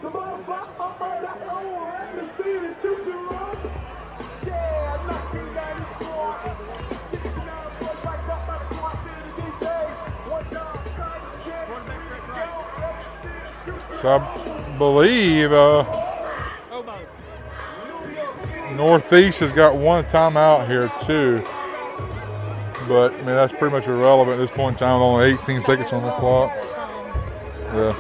The motherfucker, that's all right. The speed is 2-0. Yeah, 1994. 69 was right up by the clock to the DJ. One time, So I believe Northeast has got one timeout here too. But I mean, that's pretty much irrelevant at this point in time with only 18 seconds on the clock. Yeah.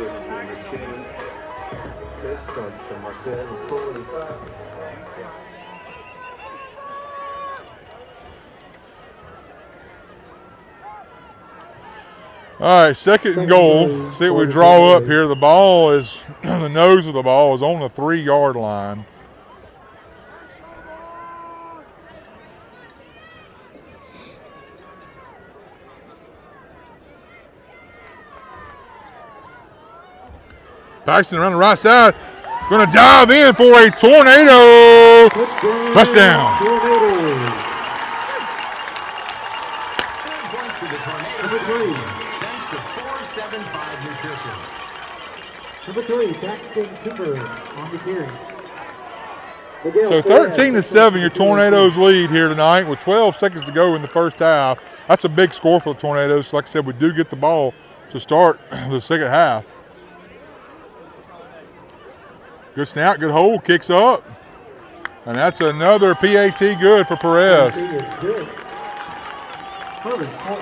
All right, second and goal. See what we draw up here. The ball is, the nose of the ball is on the 3-yard line. Paxton around the right side. Going to dive in for a tornado touchdown. Number 3, Paxton Cooper on the carry. So 13-7, your Tornadoes lead here tonight with 12 seconds to go in the first half. That's a big score for the Tornadoes. Like I said, we do get the ball to start the second half. Good snap, good hold, kicks up. And that's another PAT good for Perez.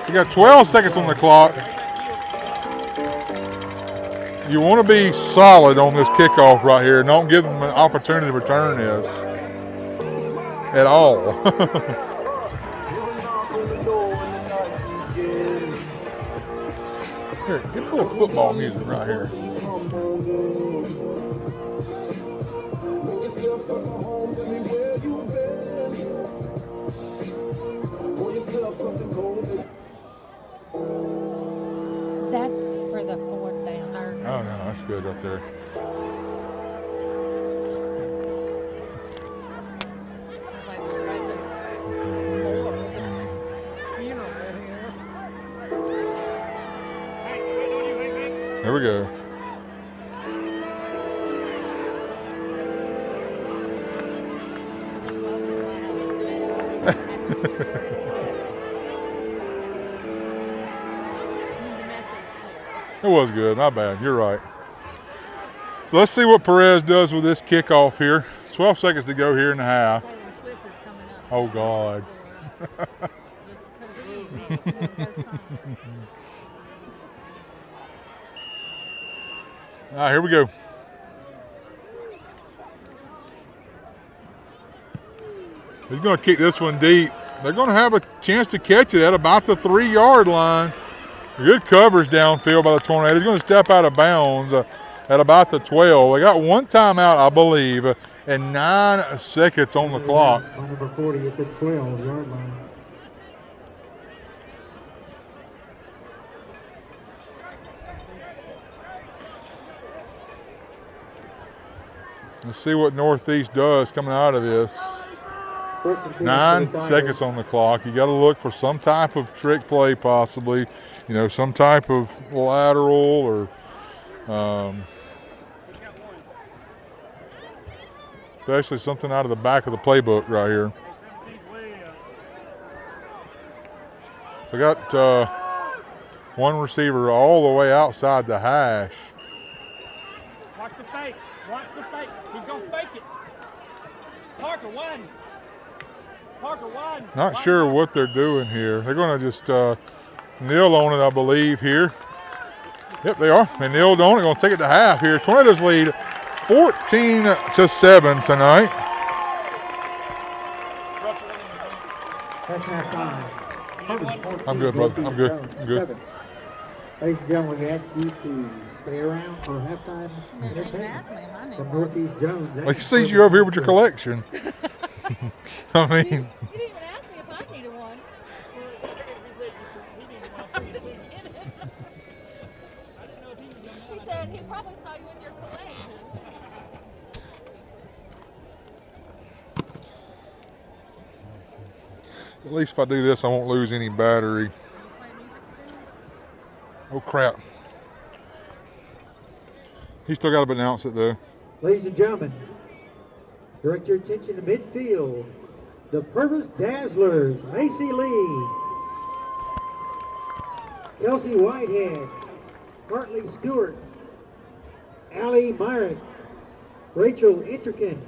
You got 12 seconds on the clock. You want to be solid on this kickoff right here. Don't give them an opportunity to return this at all. Here, get a little football music right here. That's for the fourth down. Oh, no, that's good right there. Like we're at the funeral here. There we go. It was good, not bad. You're right. So let's see what Perez does with this kickoff here. 12 seconds to go here in the half. Oh, God. All right, here we go. He's going to kick this one deep. They're going to have a chance to catch it at about the 3-yard line. Good coverage downfield by the Tornadoes. He's going to step out of bounds at about the 12. They got one timeout, I believe, and 9 seconds on the clock. Number 40 at the 12-yard line. Let's see what Northeast does coming out of this. 9 seconds on the clock. You got to look for some type of trick play, possibly. You know, some type of lateral or especially something out of the back of the playbook right here. So got one receiver all the way outside the hash. Watch the fake. Watch the fake. He's going to fake it. Parker, one. Parker, one. Not sure what they're doing here. They're going to just kneel on it, I believe, here. Yep, they are. They kneeled on it. Going to take it to half here. Tornadoes lead 14-7 tonight. That's halftime. I'm good, brother. I'm good. I'm good. Ladies and gentlemen, we ask you to stay around for halftime entertainment from Northeast Jones. Like, he sees you over here with your collection. I mean, You didn't even ask me if I needed one. He said he probably saw you in your collection. at least if I do this, I won't lose any battery. Oh, crap. He's still got to announce it, though. Ladies and gentlemen, direct your attention to midfield. The Purvis Dazzlers, Macy Lee, Kelsey Whitehead, Hartley Stewart, Allie Myrick, Rachel Intrican,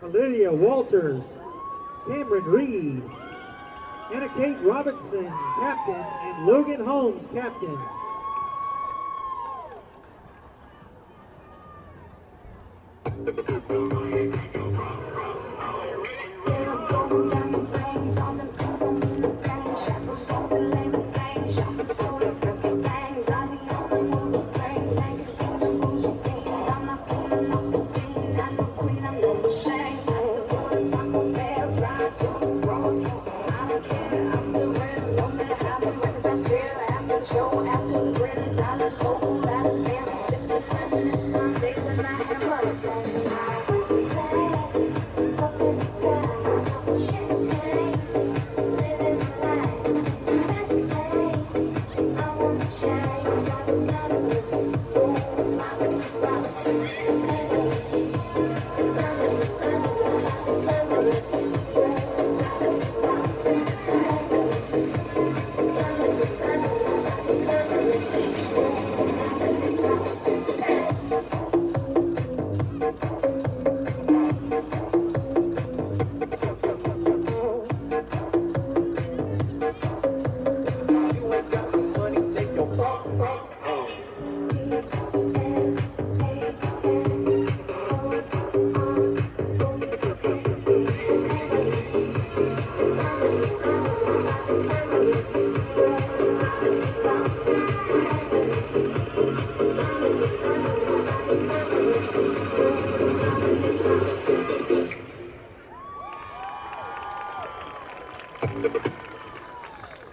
Olivia Walters, Cameron Reed, Anna Kate Robinson, captain, and Logan Holmes, captain. After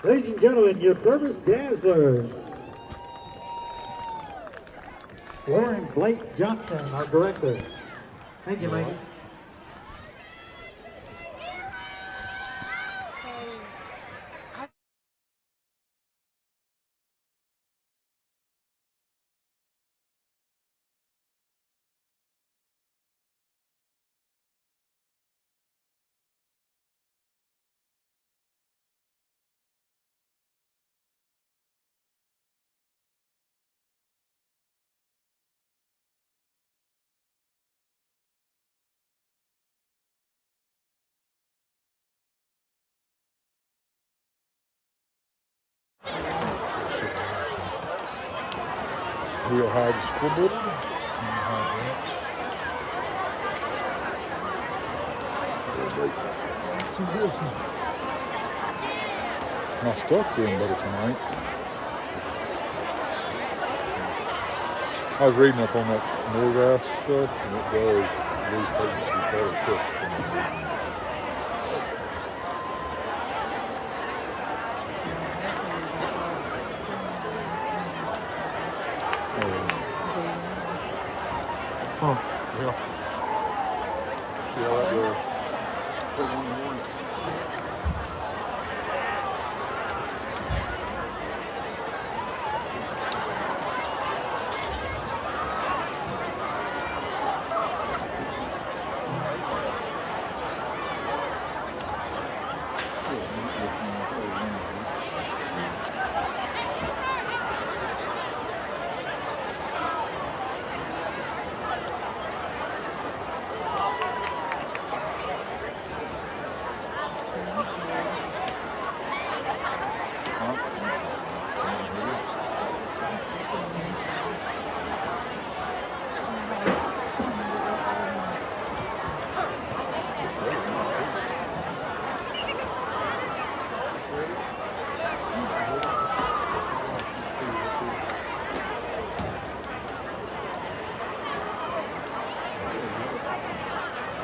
Ladies and gentlemen, your Purvis Dazzlers. Lauren Blake Johnson, our director. Thank you, ladies. We'll hide the scoreboard. My stuff doing better tonight. I was reading up on that Norgas stuff, and it does lose potency fairly quick. Oh, yeah. See how that goes. Take one in the morning.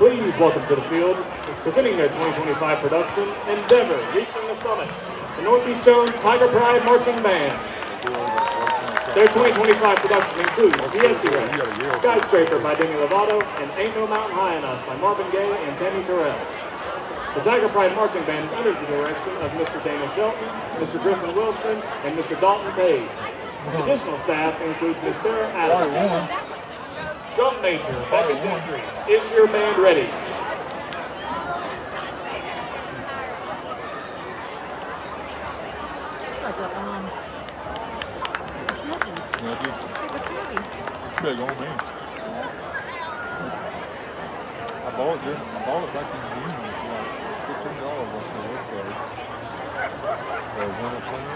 Please welcome to the field, presenting their 2025 production, Endeavor, Reaching the Summit, the Northeast Jones Tiger Pride Marching Band. Their 2025 production includes PSC Skyscraper by Demi Lovato and Ain't No Mountain High Enough by Marvin Gaye and Tammy Terrell. The Tiger Pride Marching Band is under the direction of Mr. Dana Shelton, Mr. Griffin Wilson, and Mr. Dalton Page. Additional staff includes Ms. Sarah Adams. Drum Major, Becca Gentry, is your band ready? Big on me. I bought it back in June. It was like $15 off the website. Winter clean.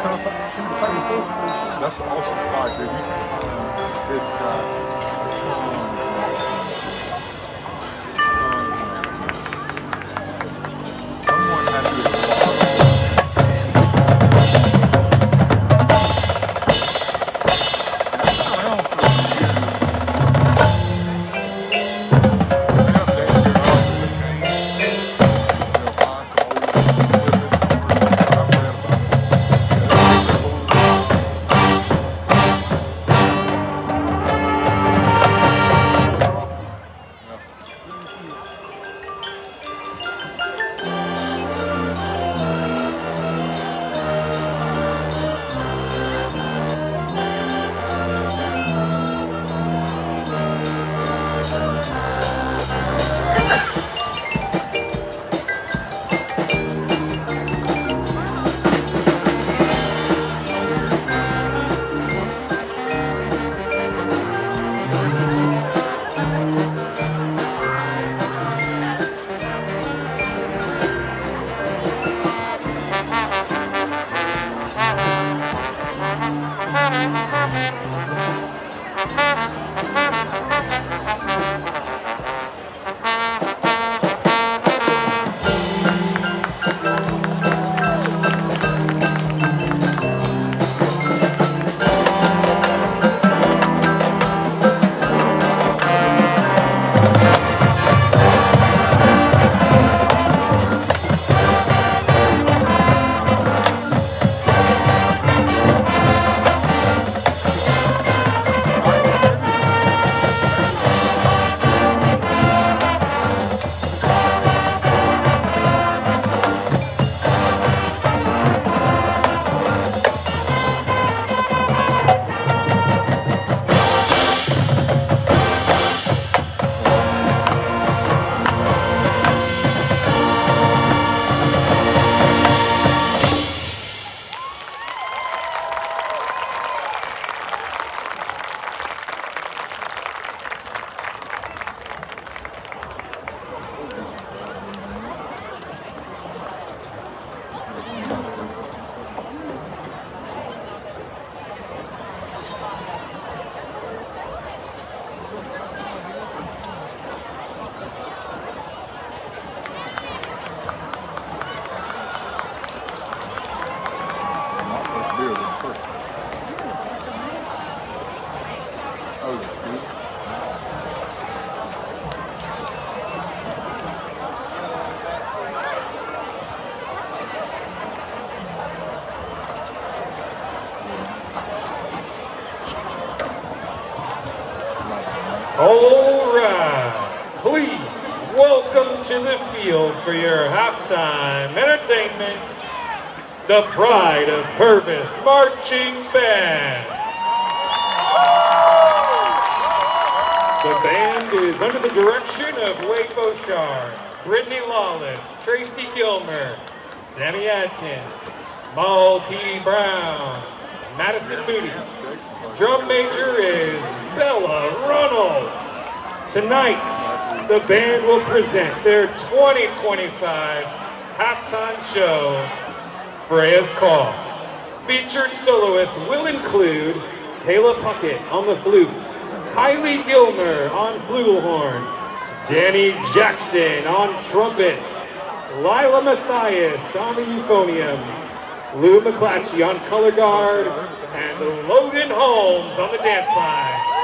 That's an awesome site, dude. It's got someone had to All right, please welcome to the field for your halftime entertainment, the Pride of Purvis Marching Band. The band is under the direction of Wade Beauchard, Brittany Lawless, Tracy Gilmer, Sammy Adkins, Maul T. Brown, Madison Moody. Drum major is Bella Runnels. Tonight, the band will present their 2025 halftime show, Freya's Call. Featured soloists will include Kayla Puckett on the flute, Kylie Gilmer on flugelhorn, Danny Jackson on trumpet, Lila Mathias on the euphonium, Lou McClatchy on color guard, and Logan Holmes on the dance line.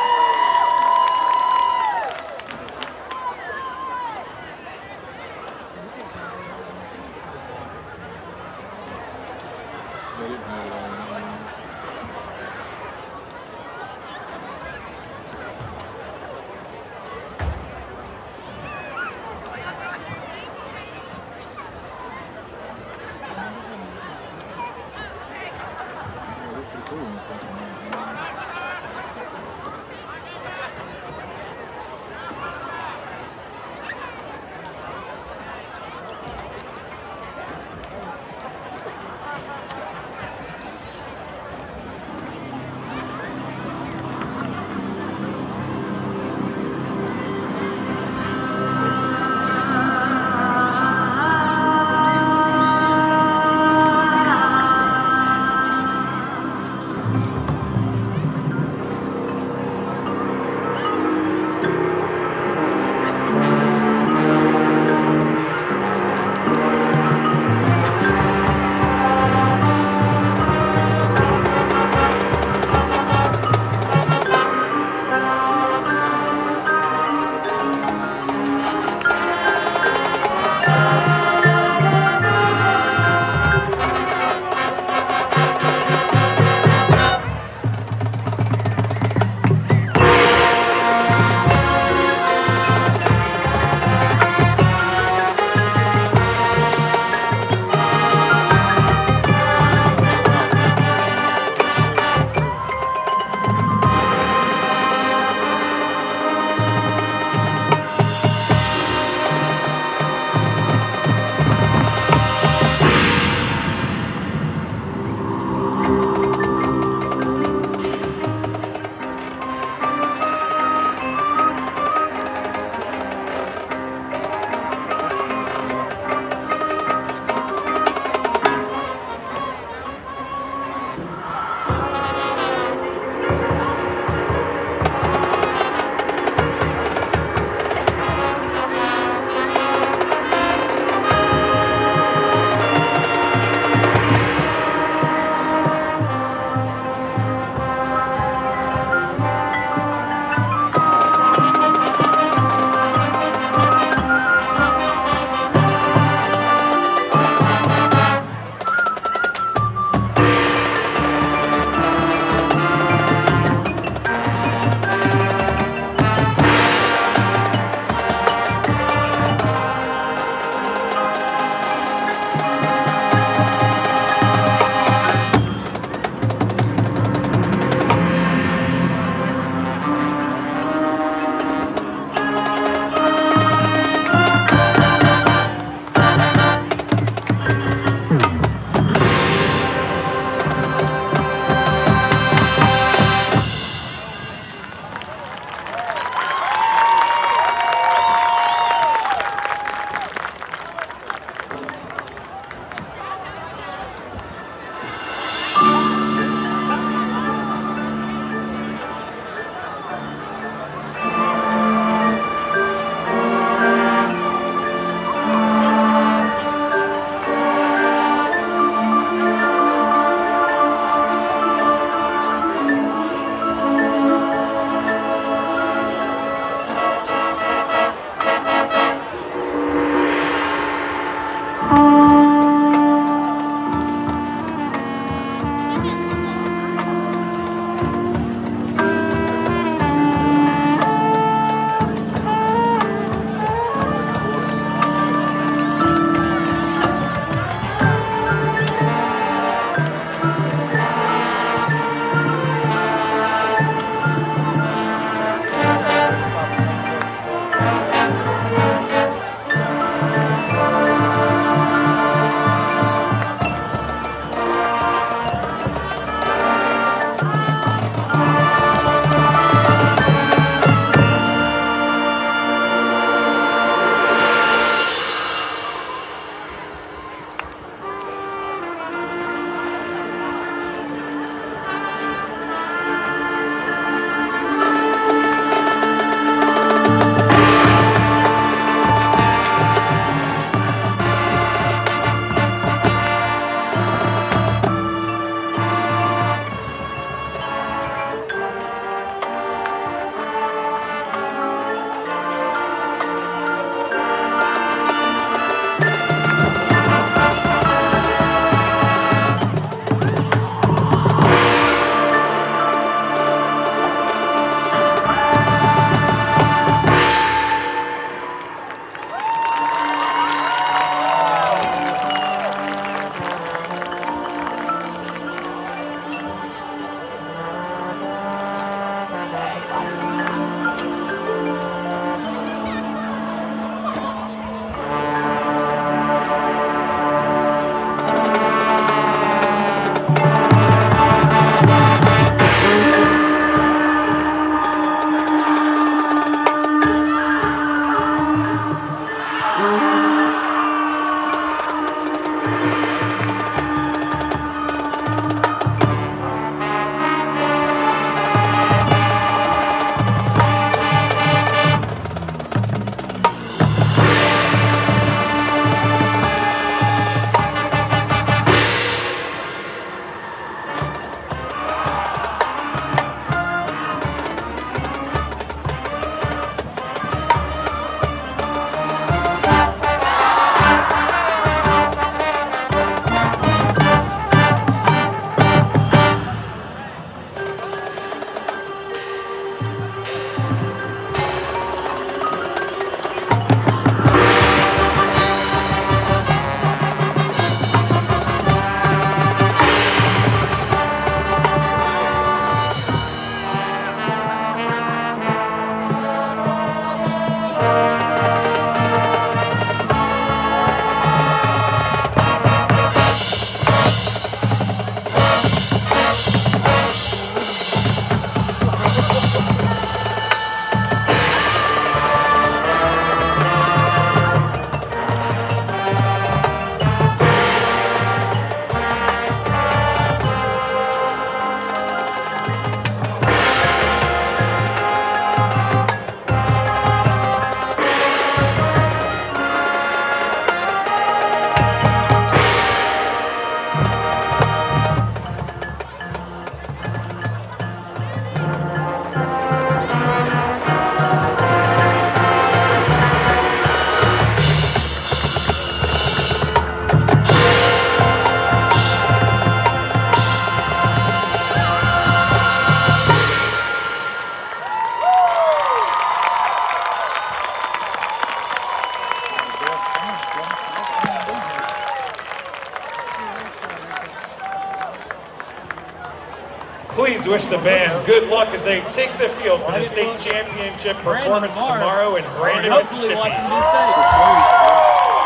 Please wish the band good luck as they take the field for the state championship performance tomorrow in Brandon, Hopefully Mississippi. watching new state.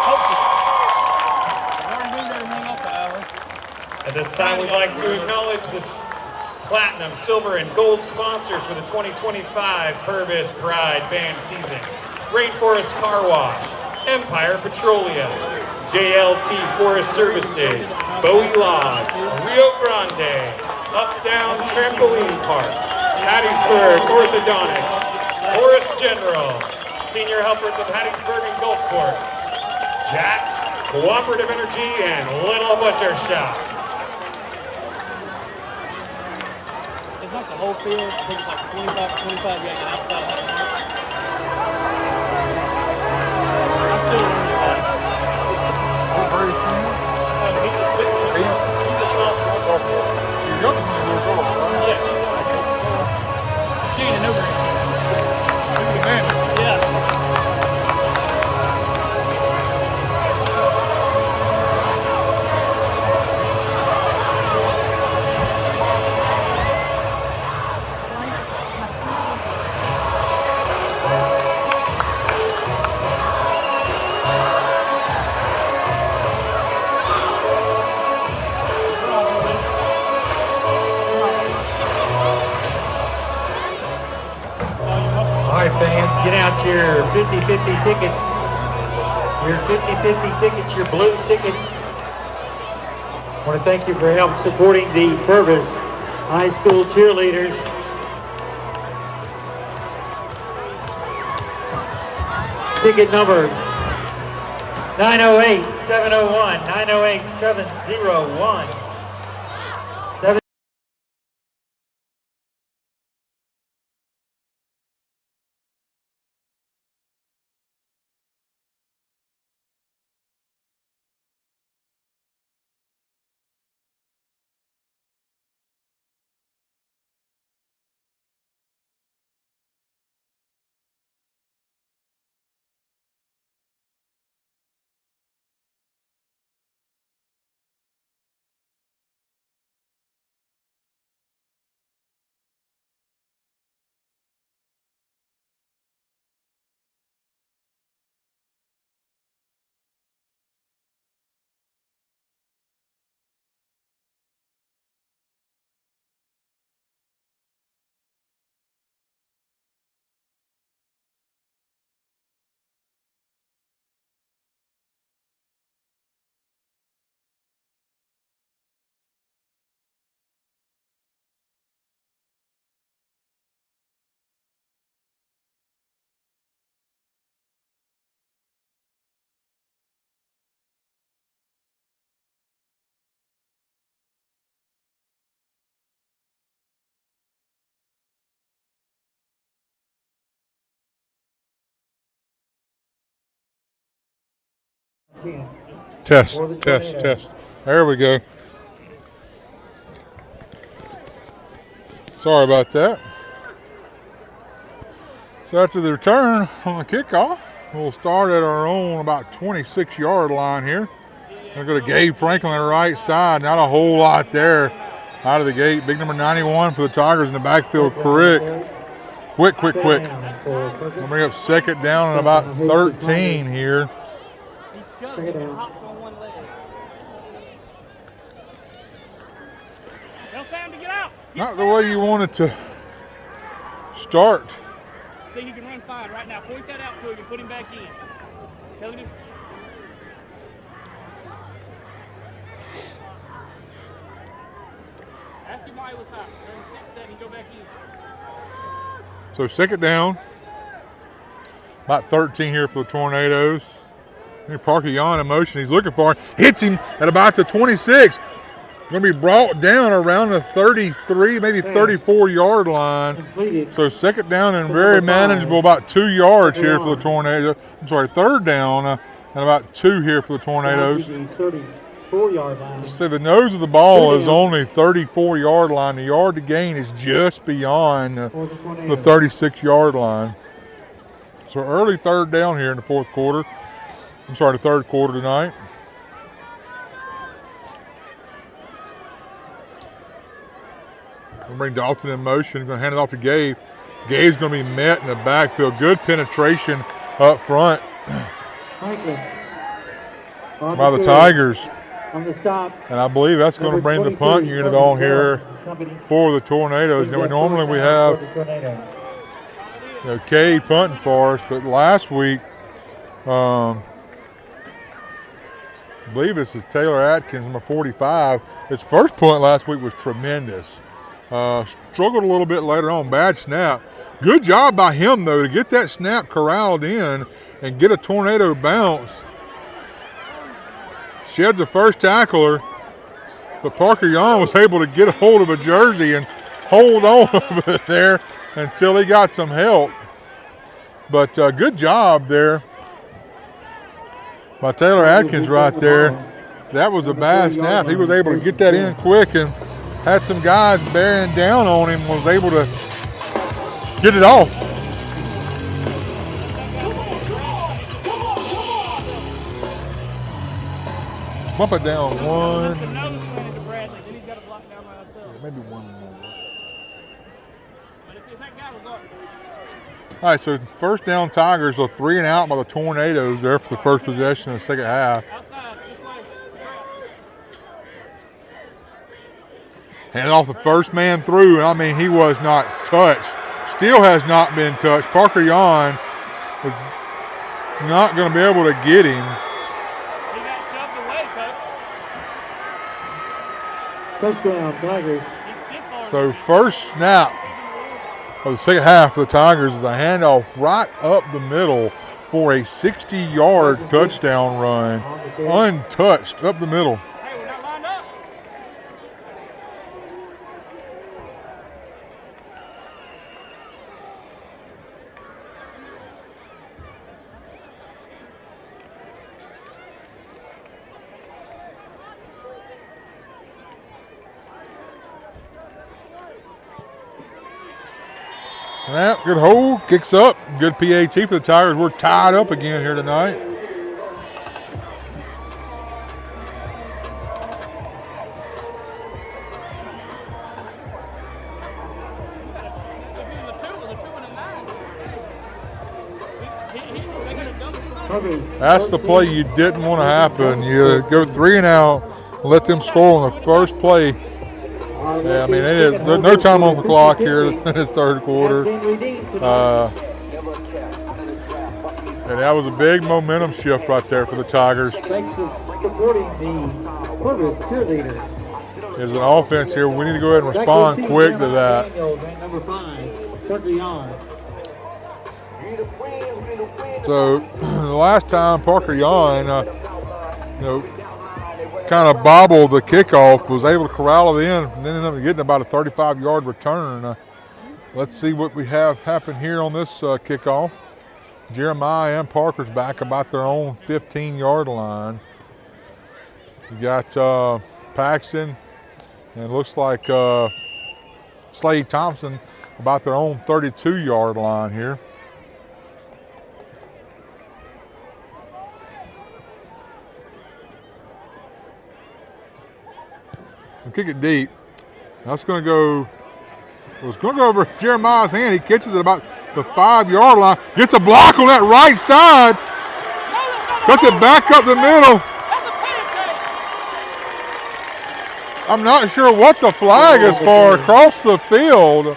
Hopefully. At this time, we'd like to acknowledge the platinum, silver, and gold sponsors for the 2025 Purvis Pride Band season. Rainforest Car Wash, Empire Petroleum, JLT Forest Services, Bowie Lodge, Rio Grande, Uptown Trampoline Park, Hattiesburg Orthodontics, Horace General, Senior Helpers of Hattiesburg and Gulfport, Jack's Cooperative Energy, and Little Butcher Shop. It's not the whole field. I think it's like 25 or 25. You got to get outside of that mark. I'm still learning that. Fans, get out your 50-50 tickets. Your 50-50 tickets, your blue tickets. I want to thank you for help supporting the Purvis High School cheerleaders. Ticket number 908-701, 908-701. Test. There we go. Sorry about that. So after the return on the kickoff, we'll start at our own about 26-yard line here. We'll go to Gabe Franklin on the right side. Not a whole lot there out of the gate. Big number 91 for the Tigers in the backfield. Quick. We'll bring up second down and about 13 here. Not the way you want it to start. See, he can run fine right now. Point that out to him and put him back in. Tell him. Ask him why he was hot. Then he go back in. So second down. About 13 here for the Tornadoes. Parker Yan in motion. He's looking for it. Hits him at about the 26. Going to be brought down around the 33, maybe 34-yard line. So second down and very manageable, about 2 yards here for the Tornadoes. I'm sorry, third down and about 2 here for the Tornadoes. 34-yard line. Let's say the nose of the ball is only 34-yard line. The yard to gain is just beyond the 36-yard line. So early third down here in the fourth quarter. I'm sorry, the third quarter tonight. We'll bring Dalton in motion. Going to hand it off to Gabe. Gabe's going to be met in the backfield. Good penetration up front Franklin. by the Tigers. On the stop. And I believe that's going to bring the punt unit on here for the Tornadoes. You know, normally we have Cade punting for us, but last week, I believe this is Taylor Atkins, number 45. His first punt last week was tremendous. Struggled a little bit later on, bad snap. Good job by him, though, to get that snap corralled in and get a Tornado bounce. Sheds a first tackler, but Parker Young was able to get a hold of a jersey and hold on over there until he got some help. But good job there by Taylor Atkins right there. That was a bad snap. He was able to get that in quick and had some guys bearing down on him, was able to get it off. Bump it down one. Maybe one more. All right, so first down Tigers, so 3 and out by the Tornadoes there for the first possession of the second half. Handed off the first man through, and I mean, he was not touched. Still has not been touched. Parker Yon is not going to be able to get him. Touchdown, Tigers. So first snap of the second half for the Tigers is a handoff right up the middle for a 60-yard touchdown run, untouched up the middle. Hey, we're not lined up. Snap, good hold, kicks up, good PAT for the Tigers. We're tied up again here tonight. That's the play you didn't want to happen. You go 3 and out, let them score on the first play. Yeah, I mean, there's no time on the clock here in this third quarter. And that was a big momentum shift right there for the Tigers. Thanks for supporting the Purvis cheerleader. There's an offense here. We need to go ahead and respond quick to that. Number 5, Parker Yon. So the last time Parker Yon, kind of bobbled the kickoff, was able to corral it in, and then ended up getting about a 35-yard return. Let's see what we have happen here on this kickoff. Jeremiah and Parker's back about their own 15-yard line. You got Paxton, and it looks like Slade Thompson about their own 32-yard line here. And kick it deep. That's going to go. It was going to go over Jeremiah's hand. He catches it about the 5-yard line. Gets a block on that right side. Cuts it back up the middle. I'm not sure what the flag is for across the field.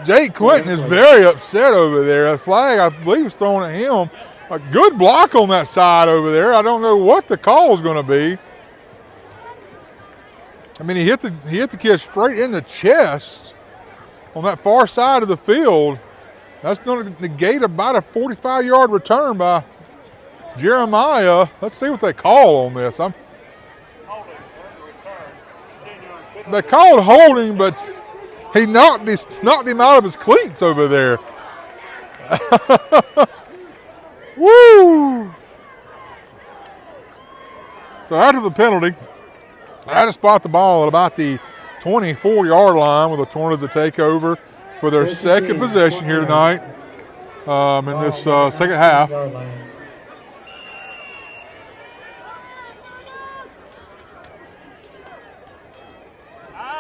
Jake Clinton is very upset over there. The flag, I believe, is thrown at him. A good block on that side over there. I don't know what the call is going to be. I mean, he hit the kid straight in the chest on that far side of the field. That's going to negate about a 45-yard return by Jeremiah. Let's see what they call on this. They called holding, but he knocked him out of his cleats over there. Woo! So after the penalty, I had to spot the ball at about the 24-yard line with the Tornadoes to take over for their second possession here tonight in this second half.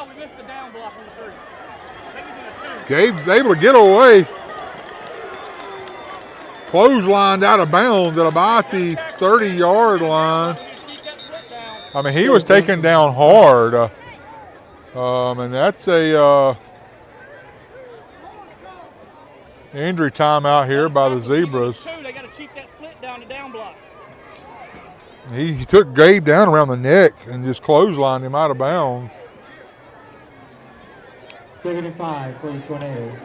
We missed the down block on the 3. I think he's in a 2. Gabe's able to get away. Clotheslined out of bounds at about the 30-yard line. I mean, he was taken down hard. And that's a injury timeout here by the Zebras. They got to cheat that split down the down block. He took Gabe down around the neck and just clotheslined him out of bounds. 2nd and 5 for the Tornadoes.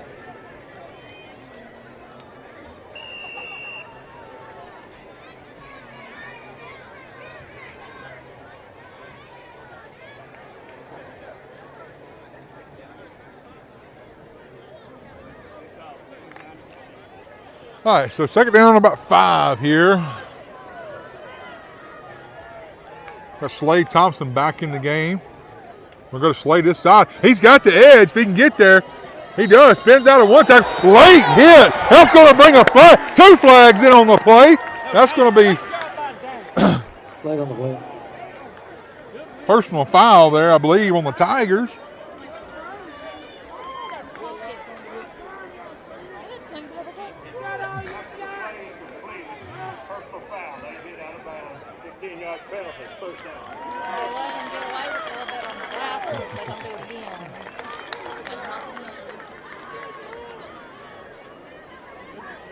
All right, so second down on about 5 here. Got Slade Thompson back in the game. We're going to Slade this side. He's got the edge if he can get there. He does. Spins out at one time. Late hit. That's going to bring a flag. 2 flags in on the play. That's going to be Flag on the play. personal foul there, I believe, on the Tigers.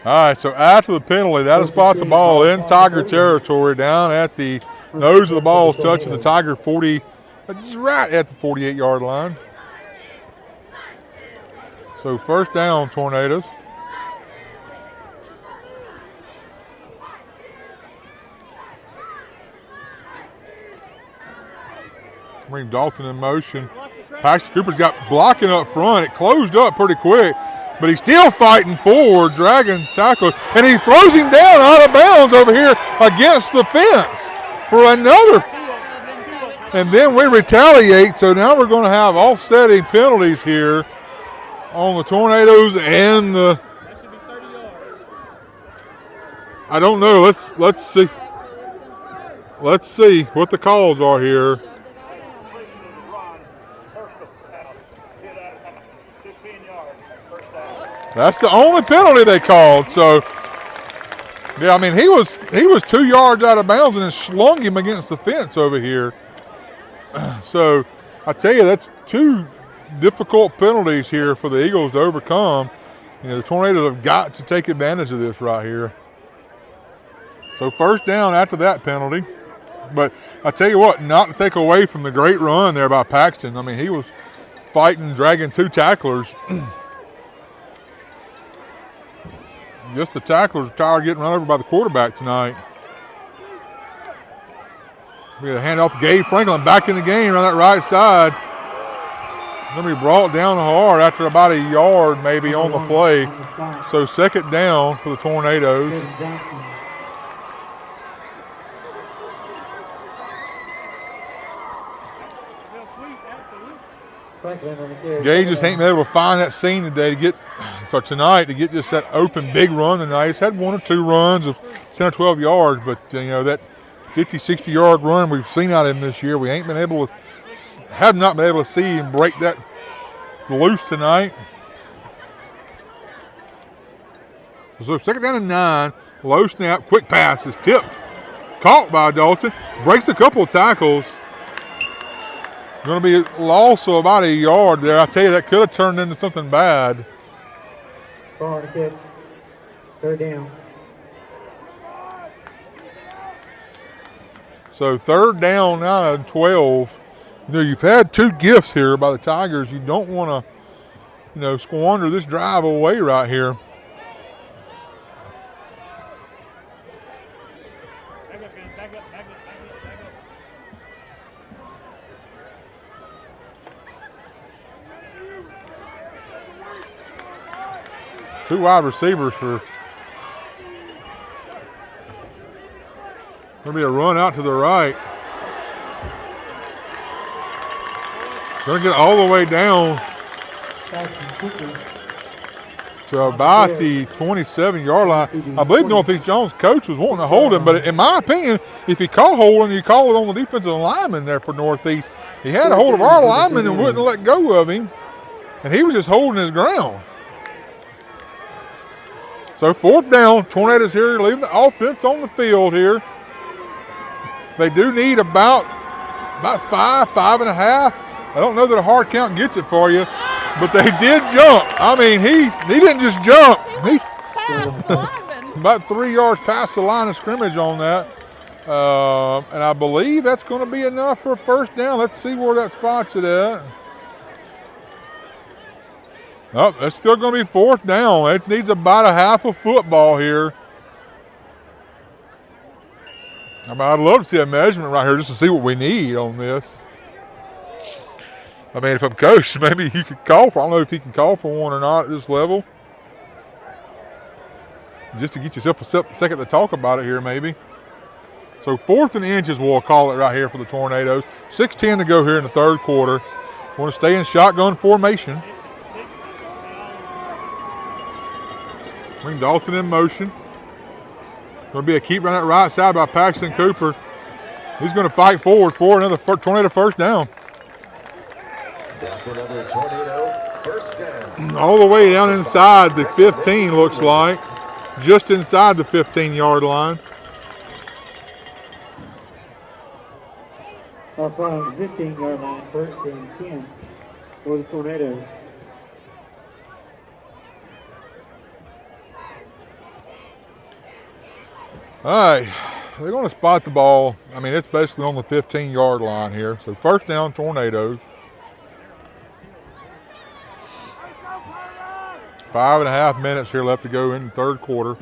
All right, so after the penalty, that'll spot the ball in Tiger territory down at the nose of the ball is touching the Tiger 40, just right at the 48-yard line. So first down, Tornadoes. Bring Dalton in motion. Paxton Cooper's got blocking up front. It closed up pretty quick, but he's still fighting forward, dragging tackle, and he throws him down out of bounds over here against the fence for another. And then we retaliate, so now we're going to have offsetting penalties here on the Tornadoes and the. I don't know. Let's see. Let's see what the calls are here. That's the only penalty they called. So, yeah, I mean, he was 2 yards out of bounds and then slung him against the fence over here. So, I tell you, that's 2 difficult penalties here for the Eagles to overcome. You know, the Tornadoes have got to take advantage of this right here. So, first down after that penalty. But I tell you what, not to take away from the great run there by Paxton. I mean, he was fighting, dragging 2 tacklers. Just the tacklers tired of getting run over by the quarterback tonight. We got a handoff to Gabe Franklin back in the game on that right side. Going to be brought down hard after about a yard maybe on the play. So second down for the Tornadoes. Gage just ain't been able to find that seam today tonight to get just that open big run tonight. He's had 1 or 2 runs of 10 or 12 yards, but you know, that 50, 60-yard run we've seen out of him this year, we ain't been able to, have not been able to see him break that loose tonight. So second down and 9, low snap, quick pass is tipped, caught by Dalton, breaks a couple of tackles. Going to be a loss of about a yard there. I tell you, that could have turned into something bad. Far to catch. Third down. So third down now at 12. You know, you've had 2 gifts here by the Tigers. You don't want to, you know, squander this drive away right here. Two wide receivers for. Going to be a run out to the right. Going to get all the way down to about the 27-yard line. I believe Northeast Jones' coach was wanting to hold him, but in my opinion, if you call holding, you call it on the defensive lineman there for Northeast. He had a hold of our lineman and wouldn't let go of him, and he was just holding his ground. So 4th down, Tornadoes here leaving the offense on the field here. They do need about 5.5. I don't know that a hard count gets it for you, but they did jump. I mean, he didn't just jump. He about 3 yards past the line of scrimmage on that. And I believe that's going to be enough for a 1st down. Let's see where that spots it at. Oh, that's still going to be 4th down. It needs about a half a football here. I mean, I'd love to see a measurement right here just to see what we need on this. I mean, if I'm coach, maybe you could call for, I don't know if he can call for one or not at this level. Just to get yourself a second to talk about it here, maybe. So 4th and inches, we'll call it right here for the Tornadoes. 6:10 to go here in the 3rd quarter. Want to stay in shotgun formation. Bring Dalton in motion. Going to be a keep on that right side by Paxton Cooper. He's going to fight forward for another Tornado 1st down. That's another Tornado 1st down. All the way down inside the 15, looks like. Just inside the 15-yard line. That's spot on the 15-yard line, 1st and 10 for the Tornadoes. All right, they're going to spot the ball. I mean, it's basically on the 15-yard line here. So 1st down, Tornadoes. 5.5 minutes here left to go in the 3rd quarter.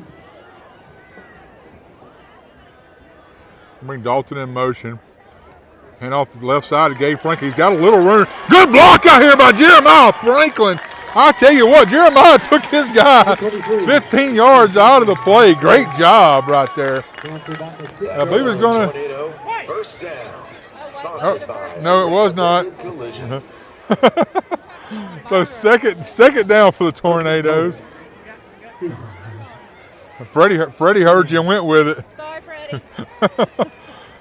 Bring Dalton in motion. Hand off to the left side to Gabe Franklin. He's got a little room. Good block out here by Jeremiah Franklin. I tell you what, Jeremiah took his guy 15 yards out of the play. Great job right there. I believe it's going to. 1st down. Oh, no, it was not. So second down for the Tornadoes. Freddie heard you and went with it. Sorry, Freddie.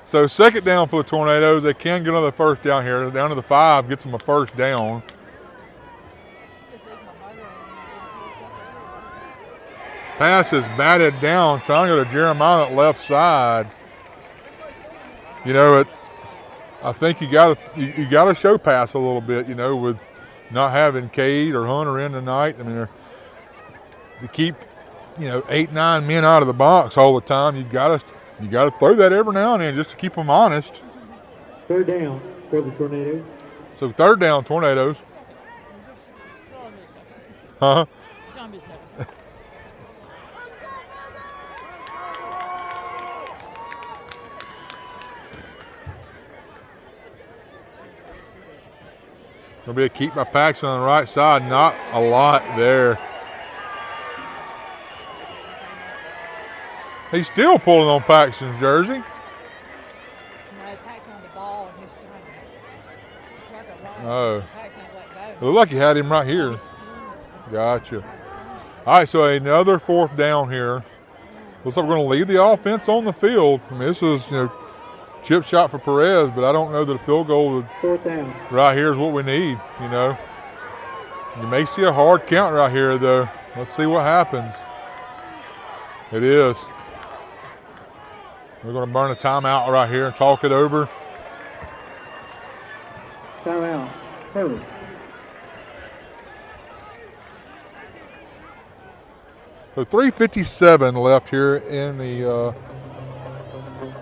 So 2nd down for the Tornadoes. They can get another 1st down here. Down to the 5, gets them a 1st down. Pass is batted down, trying to go to Jeremiah on that left side. You know, I think you got to show pass a little bit. You know, with not having Cade or Hunter in tonight. I mean, to keep 8-9 men out of the box all the time, you got to throw that every now and then just to keep them honest. 3rd down for the Tornadoes. So 3rd down, Tornadoes. Huh? Going to be a keep by Paxton on the right side. Not a lot there. He's still pulling on Paxton's jersey. No, Paxton on the ball and he's trying to Oh. Paxton let go. It looked like he had him right here. Gotcha. All right, so another 4th down here. Looks like we're going to leave the offense on the field. I mean, this is, chip shot for Perez, but I don't know that a field goal 4th down. right here is what we need, You may see a hard count right here, though. Let's see what happens. It is. We're going to burn a timeout right here and talk it over. Timeout. Purvis. So 3:57 left here in the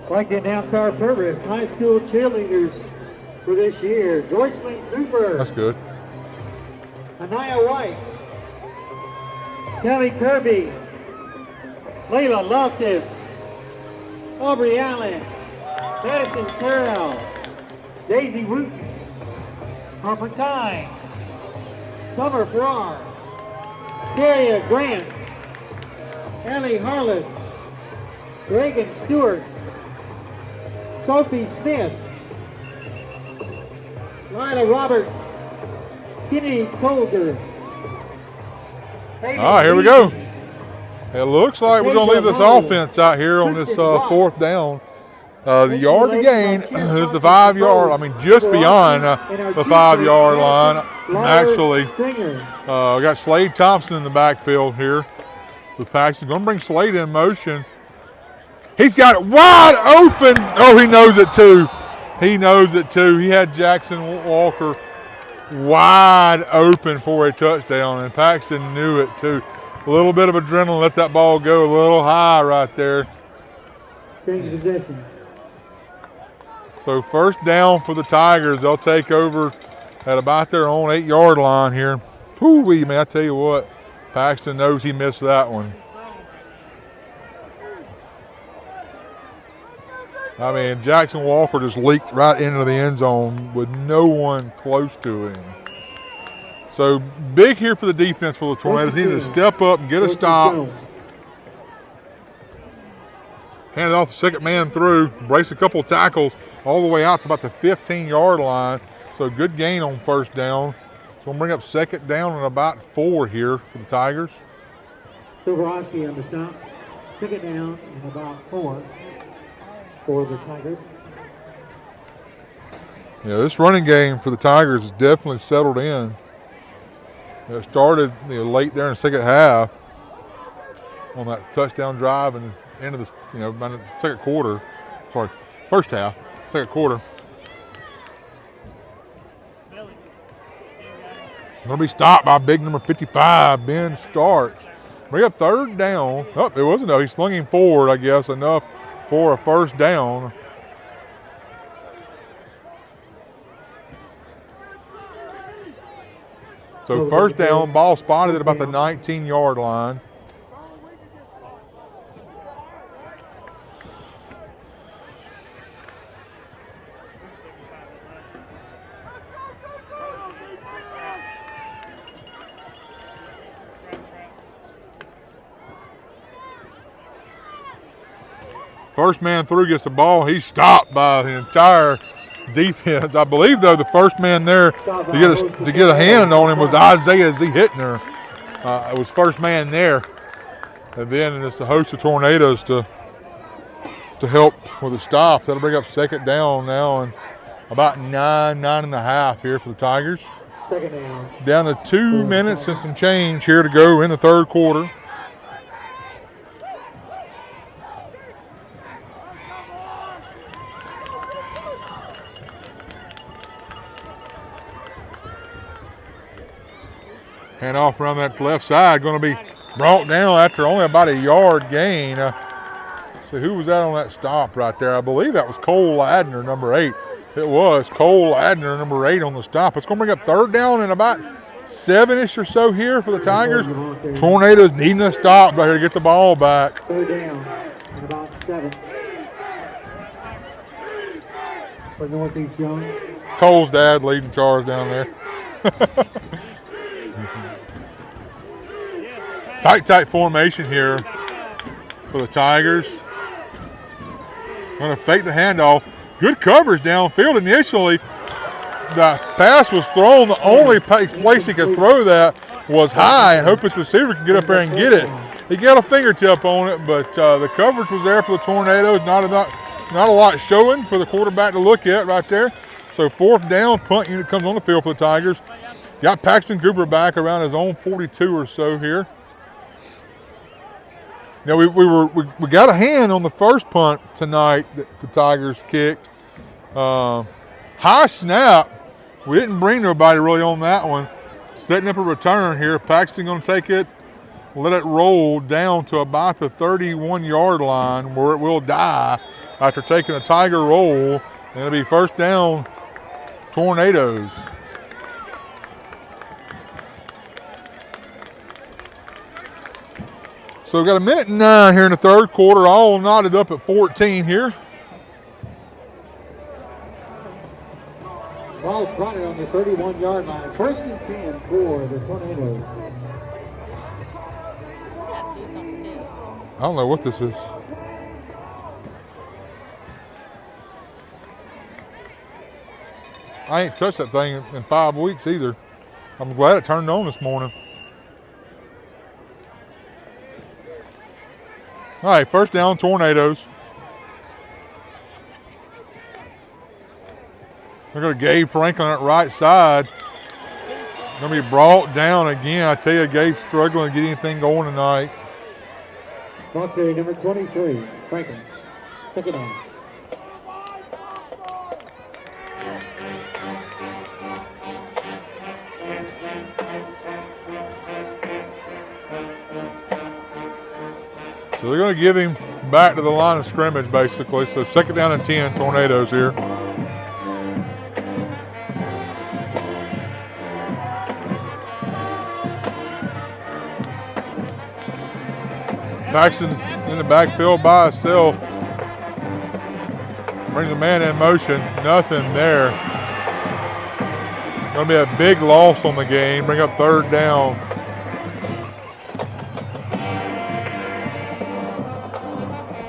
I'd like to announce our Purvis High School cheerleaders for this year. Joycelyn Cooper. That's good. Anaya White. Kelly Kirby. Layla Loftus. Aubrey Allen. Madison Carroll. Daisy Wooten. Harper Tyne. Summer Farrar. Daria Grant. Allie Harless. Reagan Stewart. Sophie Smith. Lila Roberts. Kennedy Colger. Here we go. It looks like we're going to leave this offense out here on this 4th down. The yard to gain is the 5 yard. I mean, just beyond the 5 yard line. Actually, we got Slade Thompson in the backfield here with Paxton. Going to bring Slade in motion. He's got it wide open. Oh, he knows it too. He knows it too. He had Jackson Walker wide open for a touchdown, and Paxton knew it too. A little bit of adrenaline, let that ball go a little high right there. Change possession. So first down for the Tigers. They'll take over at about their own 8 yard line here. Whoo-wee, man, I tell you what, Paxton knows he missed that one. I mean, Jackson Walker just leaked right into the end zone with no one close to him. So big here for the defense for the Tornadoes. They need to step up and get a stop. Hand it off the second man through, brace a couple tackles all the way out to about the 15 yard line. So good gain on first down. So we'll bring up second down and about 4 here for the Tigers. Silverowski on the stop. Second down and about 4 for the Tigers. Yeah, this running game for the Tigers is definitely settled in. It started late there in the second half on that touchdown drive and the end of the by the second quarter. Sorry, first half, second quarter. Going to be stopped by big number 55, Ben Starks. Bring up third down. Oh, it wasn't enough. He slung him forward, I guess, enough for a first down. So first down, ball spotted at about the 19 yard line. First man through gets the ball. He's stopped by the entire defense. I believe, though, the first man there to get a hand on him was Isaiah Z. Hittner. It was first man there. And then it's a host of Tornadoes to help with the stop. That'll bring up second down now and about 9.5 here for the Tigers. Second down. Down to 2 minutes and some change here to go in the third quarter. Hand off around that left side, going to be brought down after only about a yard gain. So who was that on that stop right there? I believe that was Cole Ladner, number 8. It was Cole Ladner, number 8 on the stop. It's going to bring up third down and about 7-ish or so here for the Tigers. Tornadoes needing a stop right here to get the ball back. Third down and about 7 for Northeast Jones. It's Cole's dad leading charge down there. Tight formation here for the Tigers. Going to fake the handoff. Good coverage downfield initially. The pass was thrown. The only place he could throw that was high and hope his receiver can get up there and get it. He got a fingertip on it, but the coverage was there for the Tornadoes. Not a lot showing for the quarterback to look at right there. So fourth down, punt unit comes on the field for the Tigers. Got Paxton Cooper back around his own 42 or so here. Now we got a hand on the first punt tonight that the Tigers kicked. High snap. We didn't bring nobody really on that one. Setting up a return here. Paxton going to take it, let it roll down to about the 31 yard line where it will die after taking a Tiger roll. And it'll be first down, Tornadoes. So we've got a minute and 9 here in the third quarter, all knotted up at 14 here. Ball spotted on the 31 yard line. First and 10 for the Tornadoes. I don't know what this is. I ain't touched that thing in 5 weeks either. I'm glad it turned on this morning. All right, first down, Tornadoes. They're going to Gabe Franklin at right side. Going to be brought down again. I tell you, Gabe's struggling to get anything going tonight. Ball carrier number 23, Franklin. Second down. So they're going to give him back to the line of scrimmage, basically. So second down and 10, Tornadoes here. Paxton in the backfield by himself. Bring the man in motion. Nothing there. Going to be a big loss on the game. Bring up third down.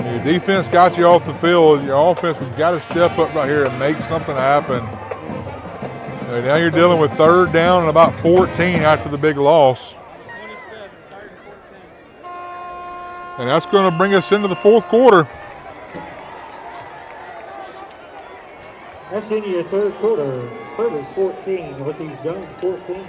Your defense got you off the field. Your offense, we've got to step up right here and make something happen. And now you're dealing with third down and about 14 after the big loss. And that's going to bring us into the fourth quarter. That's in your third quarter. Purvis 14, Northeast Jones 14.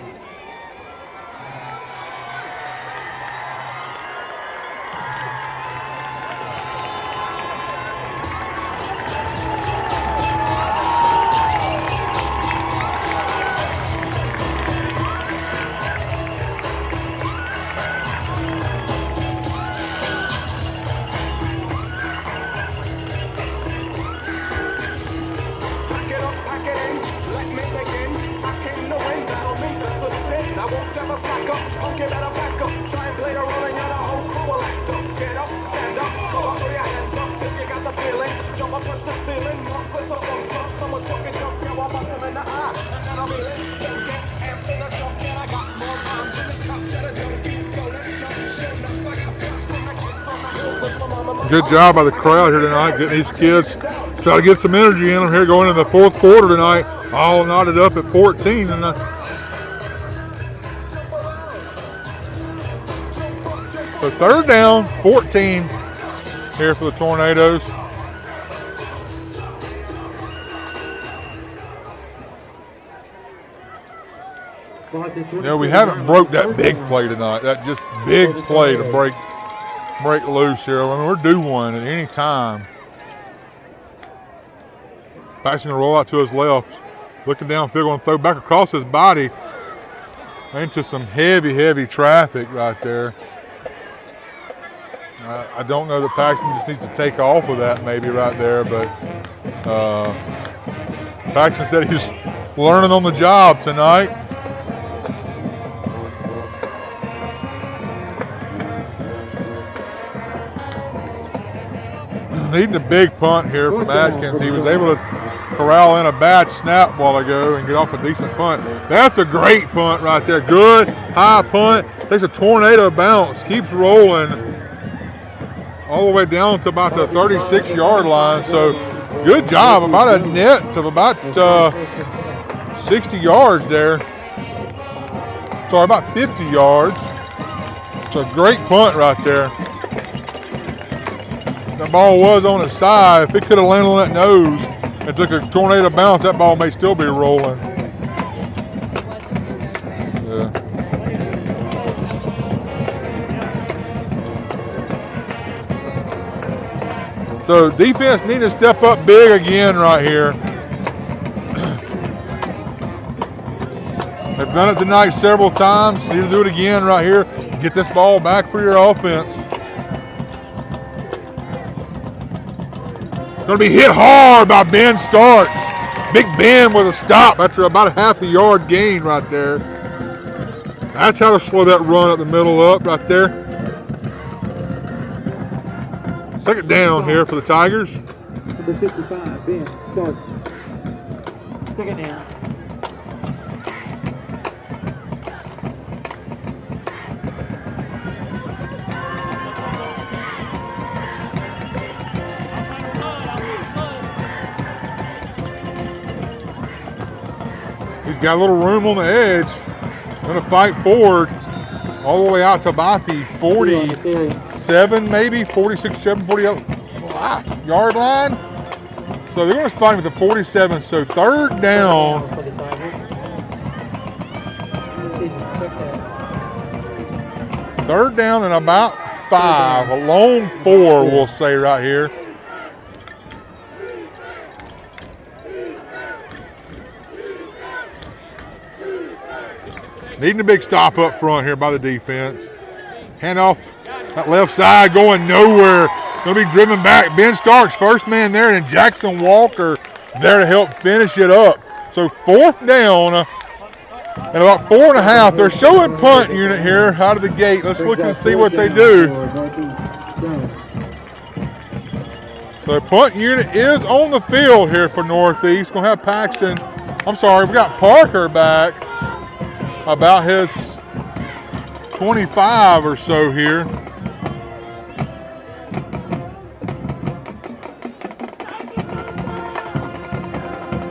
Good job by the crowd here tonight, getting these kids, try to get some energy in them here going into the fourth quarter tonight, all knotted up at 14. And so third down, 14 here for the Tornadoes. You know, we haven't broke that big play tonight, that just big play to break loose here. I mean, we're due one at any time. Paxton going to roll out to his left. Looking downfield, going to throw back across his body into some heavy traffic right there. I don't know that Paxton just needs to take off of that maybe right there, but Paxton said he's learning on the job tonight. Needing a big punt here from Atkins. He was able to corral in a bad snap while ago and get off a decent punt. That's a great punt right there. Good high punt. Takes a tornado bounce. Keeps rolling all the way down to about the 36-yard line. So good job. About a net of about 60 yards there. Sorry, about 50 yards. It's a great punt right there. That ball was on its side. If it could have landed on that nose and took a tornado bounce, that ball may still be rolling. Yeah. So defense needing to step up big again right here. They've done it tonight several times. Need to do it again right here. Get this ball back for your offense. Going to be hit hard by Ben Starks. Big Ben with a stop after about a half a yard gain right there. That's how to slow that run up the middle up right there. Second down here for the Tigers. Number 55, Ben Starks. Second down. He's got a little room on the edge. Going to fight forward all the way out to about the 47, maybe 46, 7, 40 yard line. So they're going to spot him at the 47. So third down. For the Tigers. Didn't check that. Third down and about 5. A long 4, we'll say right here. Needing a big stop up front here by the defense. Handoff that left side going nowhere. Going to be driven back. Ben Starks, first man there, and Jackson Walker there to help finish it up. So fourth down and about 4.5. They're showing punt unit here out of the gate. Let's look and see what they do. So punt unit is on the field here for Northeast. Going to have Paxton. I'm sorry, we got Parker back about his 25 or so here.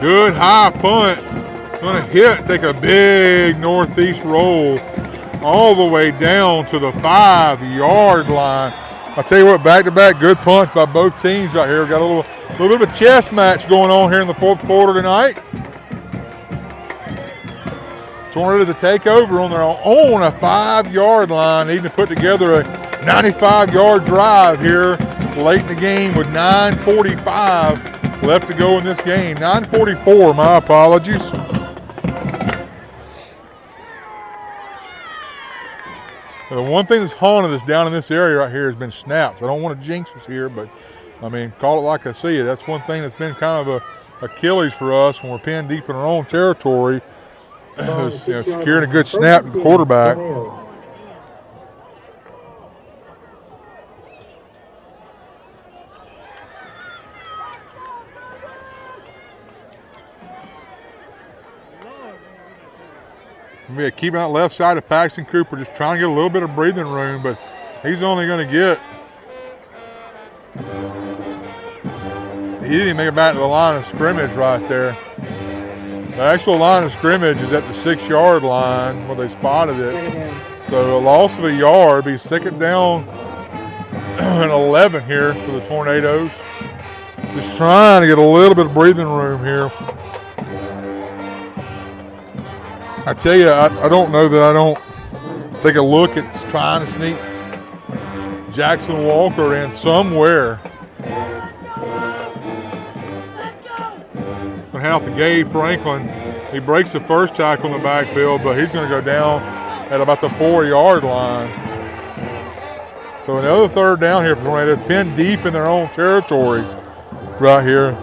Good high punt. Going to hit, take a big Northeast roll all the way down to the 5-yard line. I'll tell you what, back-to-back good punts by both teams right here. We've got a little bit of a chess match going on here in the fourth quarter tonight. Tornadoes to take over on their own a 5-yard line, needing to put together a 95-yard drive here late in the game with 9:45 left to go in this game. 9:44, my apologies. The one thing that's haunted us down in this area right here has been snaps. I don't want to jinx us here, but I mean, call it like I see it. That's one thing that's been kind of a Achilles for us when we're pinned deep in our own territory. Is, securing a good snap to the quarterback. We're keeping that left side of Paxton Cooper, just trying to get a little bit of breathing room, but he's only going to get. He didn't even make it back to the line of scrimmage right there. The actual line of scrimmage is at the 6-yard line where they spotted it. So a loss of a yard, be second down and 11 here for the Tornadoes. Just trying to get a little bit of breathing room here. I tell you, I don't know that I don't take a look at trying to sneak Jackson Walker in somewhere. Going to have to Gabe Franklin. He breaks the first tackle in the backfield, but he's going to go down at about the 4-yard line. So another third down here for the Tornadoes, pinned deep in their own territory right here.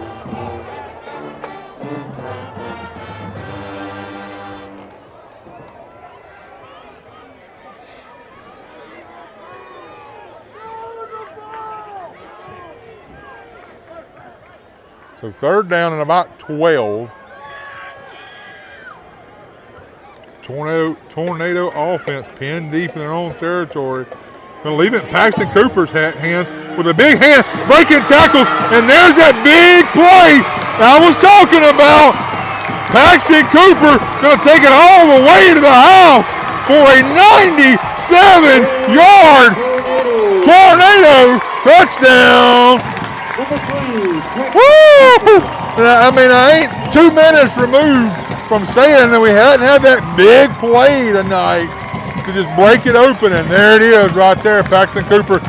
So third down and about 12. Tornado offense pinned deep in their own territory. Going to leave it in Paxton Cooper's hands with a big hand, breaking tackles, and there's that big play I was talking about. Paxton Cooper going to take it all the way to the house for a 97-yard Tornado touchdown. Woo! I mean, I ain't 2 minutes removed from saying that we hadn't had that big play tonight to just break it open, and there it is right there, Paxton Cooper.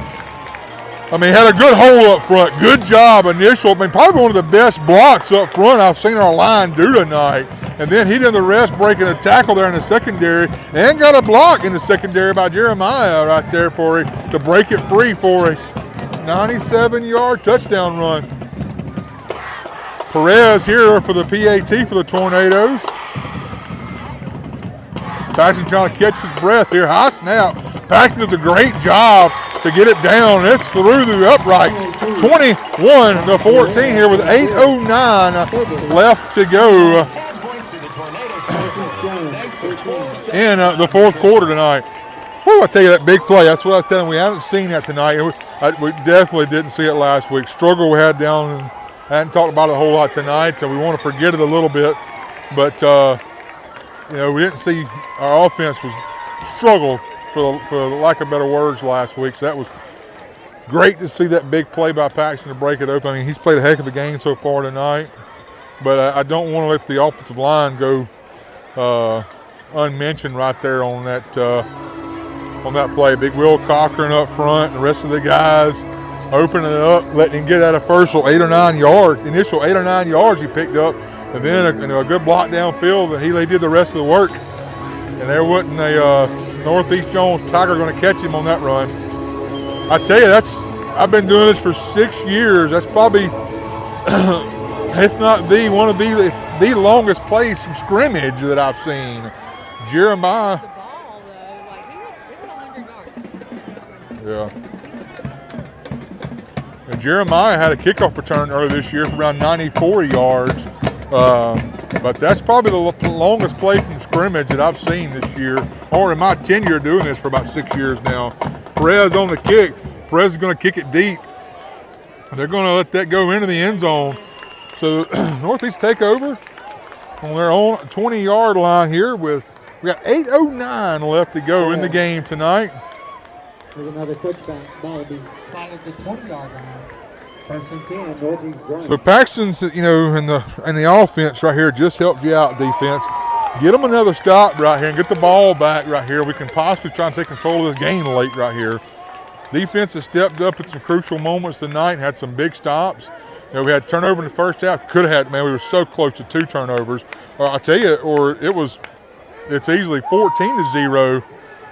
I mean, had a good hole up front. Good job initial. I mean, probably one of the best blocks up front I've seen our line do tonight. And then he did the rest, breaking a tackle there in the secondary, and got a block in the secondary by Jeremiah right there to break it free for a 97-yard touchdown run. Perez here for the PAT for the Tornadoes. Paxton trying to catch his breath here. High snap. Paxton does a great job to get it down. It's through the uprights. 21-14 here with 8:09 left to go in the fourth quarter tonight. Whew, I tell you, that big play, that's what I was telling you. We haven't seen that tonight. We definitely didn't see it last week. Struggle we had down, and I hadn't talked about it a whole lot tonight, so we want to forget it a little bit. But, we didn't see our offense was struggle, for lack of better words, last week. So that was great to see that big play by Paxton to break it open. I mean, he's played a heck of a game so far tonight, but I don't want to let the offensive line go unmentioned right there on that play. Big Will Cochran up front, and the rest of the guys opening it up, letting him get that initial 8 or 9 yards he picked up, and then a good block downfield, and he did the rest of the work. And there wasn't a Northeast Jones Tiger going to catch him on that run. I tell you, I've been doing this for 6 years. That's probably, if not one of the longest plays from scrimmage that I've seen. Jeremiah. The ball, though, like it was 100 yards. Yeah. And Jeremiah had a kickoff return earlier this year for around 94 yards. But that's probably the longest play from scrimmage that I've seen this year, or in my tenure doing this for about 6 years now. Perez on the kick. Perez is going to kick it deep. They're going to let that go into the end zone. So Northeast take over on their own 20-yard line here we got 8:09 left to go in the game tonight. There's another touchback. Ball will be spotted at the 20-yard line. First and 10, Northeast running. So Paxton's, in the offense right here just helped you out, defense. Get them another stop right here and get the ball back right here. We can possibly try and take control of this game late right here. Defense has stepped up at some crucial moments tonight, had some big stops. We had turnover in the first half. Could have had, we were so close to 2 turnovers. I'll tell you, it's easily 14-0,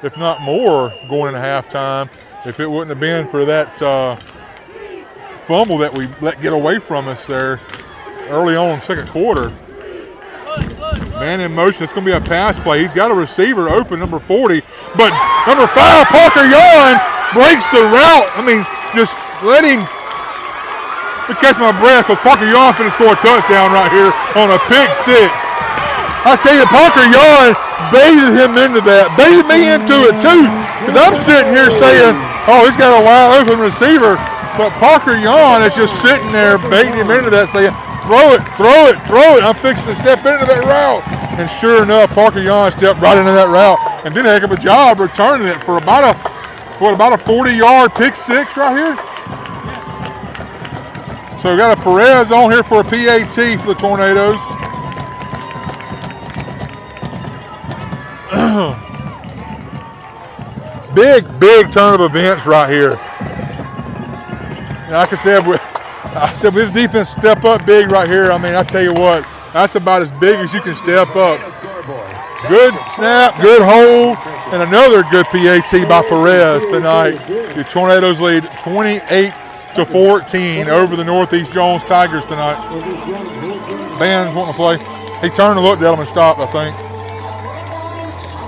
if not more, going into halftime. If it wouldn't have been for that fumble that we let get away from us there early on in the second quarter. Man in motion. It's going to be a pass play. He's got a receiver open, number 40. But number 5, Parker Yarn, breaks the route. Just let him catch my breath, because Parker Yarn finna score a touchdown right here on a pick 6. I tell you, Parker Yarn baited me into it too, because I'm sitting here saying, oh, he's got a wide open receiver, but Parker Yarn is just sitting there baiting him into that, saying, throw it. I'm fixing to step into that route. And sure enough, Parker Yarn stepped right into that route and did a heck of a job returning it for about a 40-yard pick 6 right here. So we got a Perez on here for a PAT for the Tornadoes. Big turn of events right here. Like I said, with the defense step up big right here. I tell you what, that's about as big as you can step up. Good snap, good hold, and another good PAT by Perez tonight. The Tornadoes lead 28-14 over the Northeast Jones Tigers tonight. Band's wanting to play. He turned and looked at him and stopped, I think.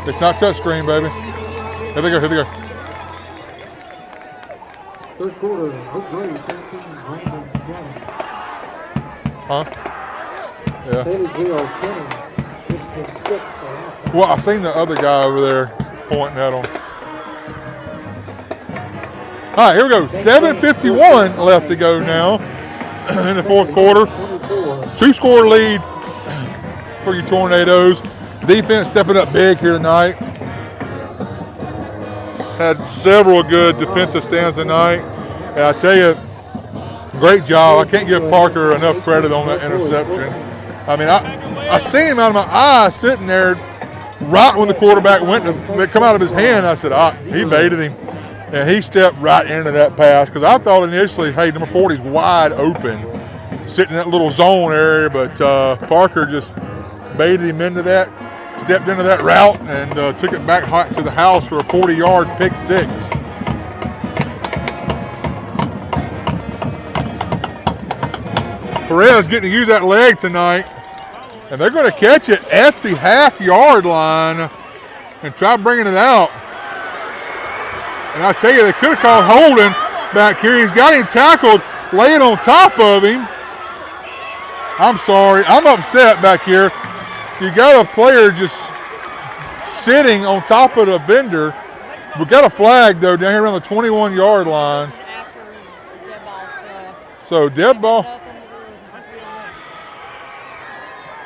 It's not touchscreen, baby. Here they go. Third quarter, Hook Gray 13, Brandon 7. Huh? Yeah. 30-20, 15-6. Well, I seen the other guy over there pointing at him. All right, here we go. 7:51 left to go now in the fourth quarter. 2-score lead for your Tornadoes. Defense stepping up big here tonight. Had several good defensive stands tonight. And I tell you, great job. I can't give Parker enough credit on that interception. I seen him out of my eye sitting there right when the quarterback went to come out of his hand. I said, he baited him. And he stepped right into that pass, because I thought initially, hey, number 40's wide open, sitting in that little zone area, but Parker just baited him into that, stepped into that route, and took it back to the house for a 40-yard pick 6. Perez getting to use that leg tonight, and they're going to catch it at the half-yard line and try bringing it out. And I tell you, they could have called holding back here. He's got him tackled, laying on top of him. I'm sorry. I'm upset back here. You got a player just sitting on top of the vendor. We got a flag, though, down here around the 21-yard line. So, dead ball.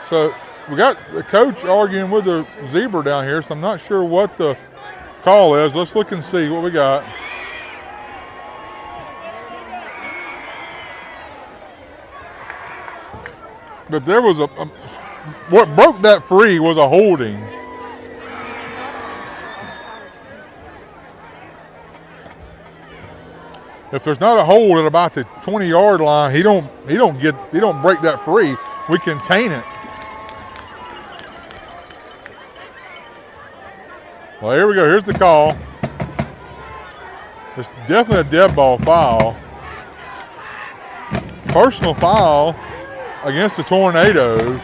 So, we got the coach arguing with the zebra down here, so I'm not sure what the call is. Let's look and see what we got. but there was what broke that free was a holding. If there's not a hold at about the 20-yard line, he don't break that free. We contain it. Well, here we go. Here's the call. It's definitely a dead ball foul. Personal foul against the Tornadoes.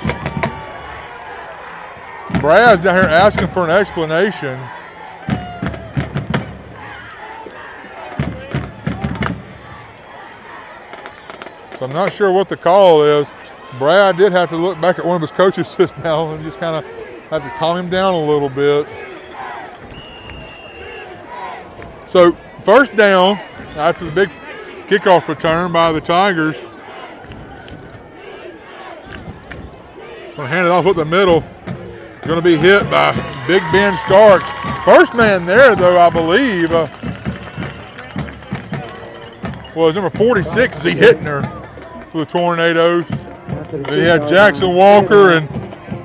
Brad's down here asking for an explanation. So I'm not sure what the call is. Brad did have to look back at one of his coaches just now and just kind of had to calm him down a little bit. So first down after the big kickoff return by the Tigers. Going to hand it off up the middle. Going to be hit by Big Ben Starks. First man there, though, I believe, was number 46. Is he hitting her for the Tornadoes? Then he had Jackson Walker and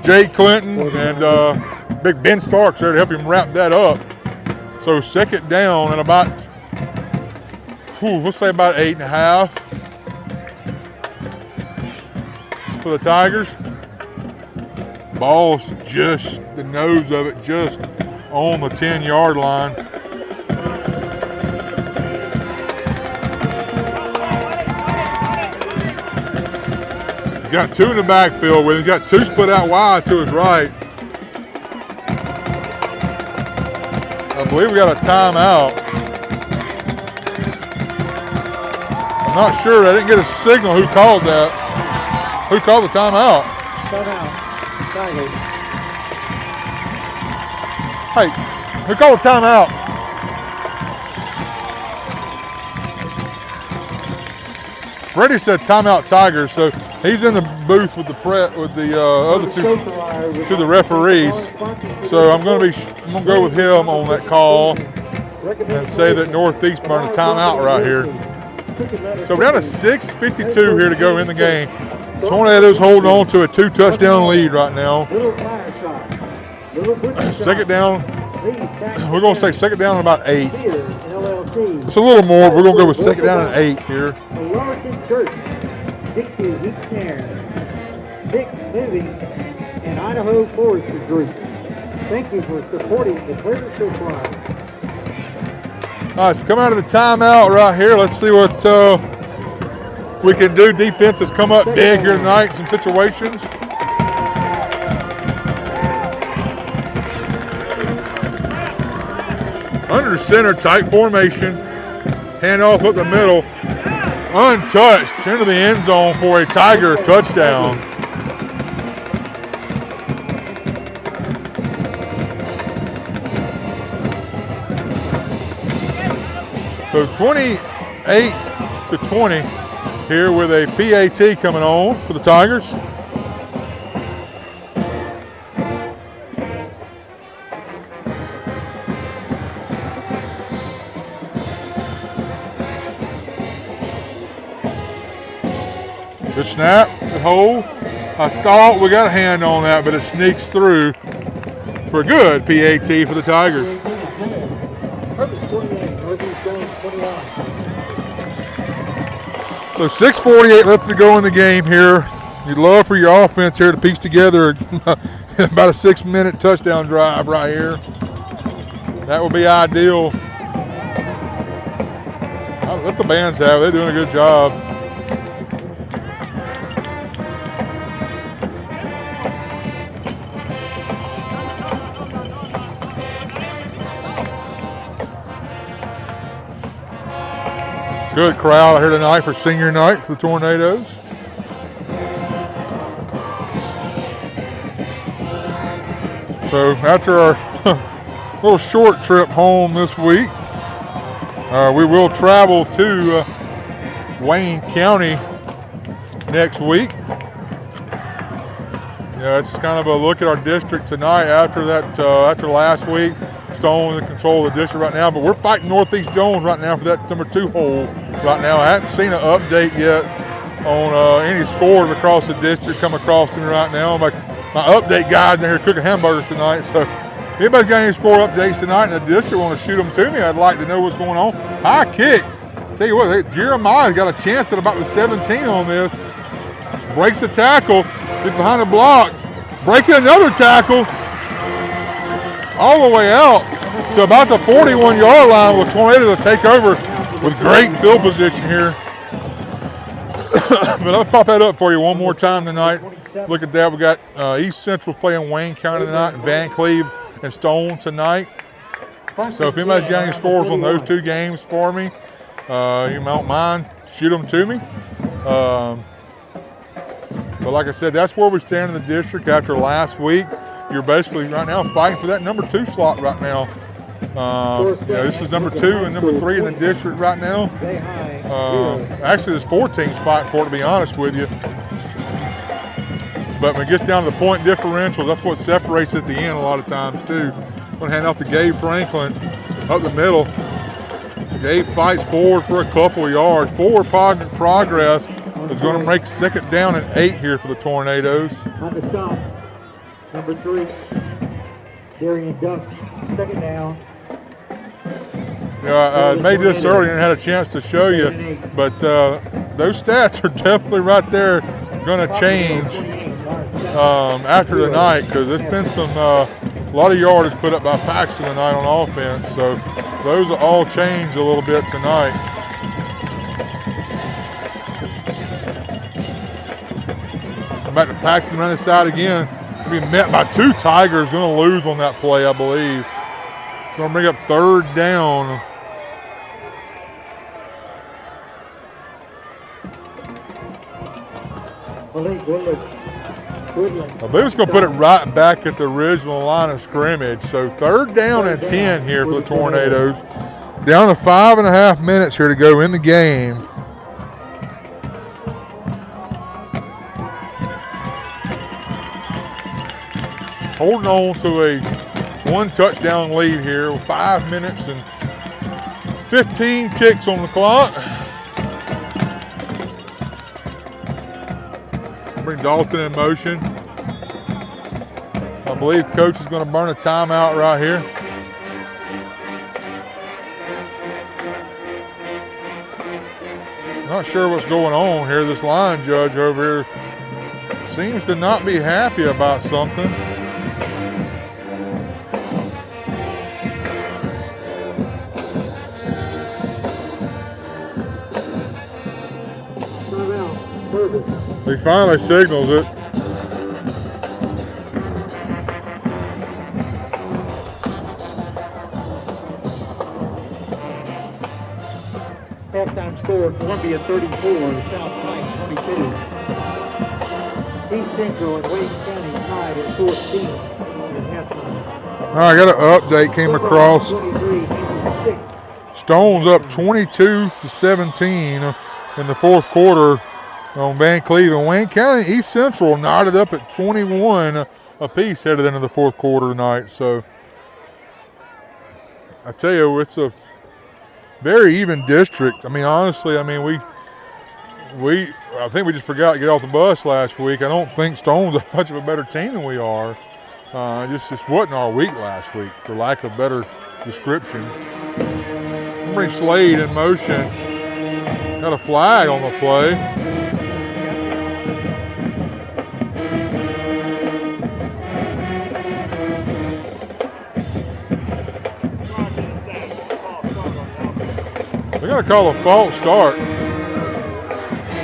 Jake Clinton and Big Ben Starks there to help him wrap that up. So second down and about, let's say about 8.5 for the Tigers. Ball's just, the nose of it just on the 10-yard line. He's got two in the backfield with him. He's got two split out wide to his right. I believe we got a timeout. I'm not sure. I didn't get a signal who called that. Who called the timeout? Timeout. Tigers. Hey, who called the timeout? Freddie said timeout Tigers, so he's in the booth with the other two the referees. So I'm going to go with him on that call and say that Northeast burned a timeout right here. So we're down to 6:52 here to go in the game. Tornadoes holding on to a 2-touchdown lead right now. Second down. We're going to say second down and about 8. It's a little more. We're going to go with second down and 8 here. Dixie Heat Care, Dick's Moving, and Idaho Forestry Group. Thank you for supporting the Purvis Supply. All right, so come out of the timeout right here. Let's see what we can do. Defense has come up big here tonight in some situations. Under center, tight formation. Hand off up the middle. Untouched into the end zone for a Tiger touchdown. So 28-20 here with a PAT coming on for the Tigers. Good snap, good hold. I thought we got a hand on that, but it sneaks through for a good PAT for the Tigers. So 6:48 left to go in the game here. You'd love for your offense here to piece together about a 6-minute touchdown drive right here. That would be ideal. Let the bands have it. They're doing a good job. Good crowd here tonight for senior night for the Tornadoes. So after our little short trip home this week, we will travel to Wayne County next week. Yeah, it's kind of a look at our district tonight after that. After last week, Stone in control of the district right now, but we're fighting Northeast Jones right now for that number 2 hole right now. I haven't seen an update yet on any scores across the district come across to me right now. My update guys in here cooking hamburgers tonight. So if anybody's got any score updates tonight in the district want to shoot them to me, I'd like to know what's going on. High kick. Tell you what, Jeremiah's got a chance at about the 17 on this. Breaks the tackle. He's behind the block. Breaking another tackle. All the way out to about the 41-yard line with the Tornado to take over with great field position here. But I'll pop that up for you one more time tonight. Look at that. We got East Central playing Wayne County tonight, and Van Cleve and Stone tonight. So if anybody's got any scores on those two games for me, you don't mind, shoot them to me. But like I said, that's where we stand in the district after last week. You're basically right now fighting for that number 2 slot right now. This is number 2 and number 3 in the district right now. Actually, there's 4 teams fighting for it, to be honest with you. But when it gets down to the point differential, that's what separates at the end a lot of times too. I'm going to hand off to Gabe Franklin up the middle. Gabe fights forward for a couple of yards. Forward progress is going to make 2nd down and 8 here for the Tornadoes. On the stop, number 3, Darian Duck, 2nd down. I made this earlier and had a chance to show you, but those stats are definitely right there going to change after the night, because there's been a lot of yardage put up by Paxton tonight on offense, so those will all change a little bit tonight. Back to Paxton on the side again. Be met by 2 Tigers. Going to lose on that play, I believe. It's going to bring up 3rd down. I believe it's going to put it right back at the original line of scrimmage. So 3rd down and 10 here for the Tornadoes. Down to 5.5 minutes here to go in the game. Holding on to a 1 touchdown lead here with 5 minutes and 15 ticks on the clock. Bring Dalton in motion. I believe coach is going to burn a timeout right here. Not sure what's going on here. This line judge over here seems to not be happy about something. He finally signals it. Halftime score, Columbia 34, South Pike 22. East Central and Wayne County tied at 14 at halftime. All right, I got an update came across. Stone's up 22-17 in the 4th quarter on Van Cleve and Wayne County. East Central knotted up at 21 apiece headed into the 4th quarter tonight. So I tell you, it's a very even district. I mean, honestly, I mean, I think we just forgot to get off the bus last week. I don't think Stone's a much of a better team than we are. Just wasn't our week last week, for lack of better description. Bring Slade in motion. Got a flag on the play. They're going to call a false start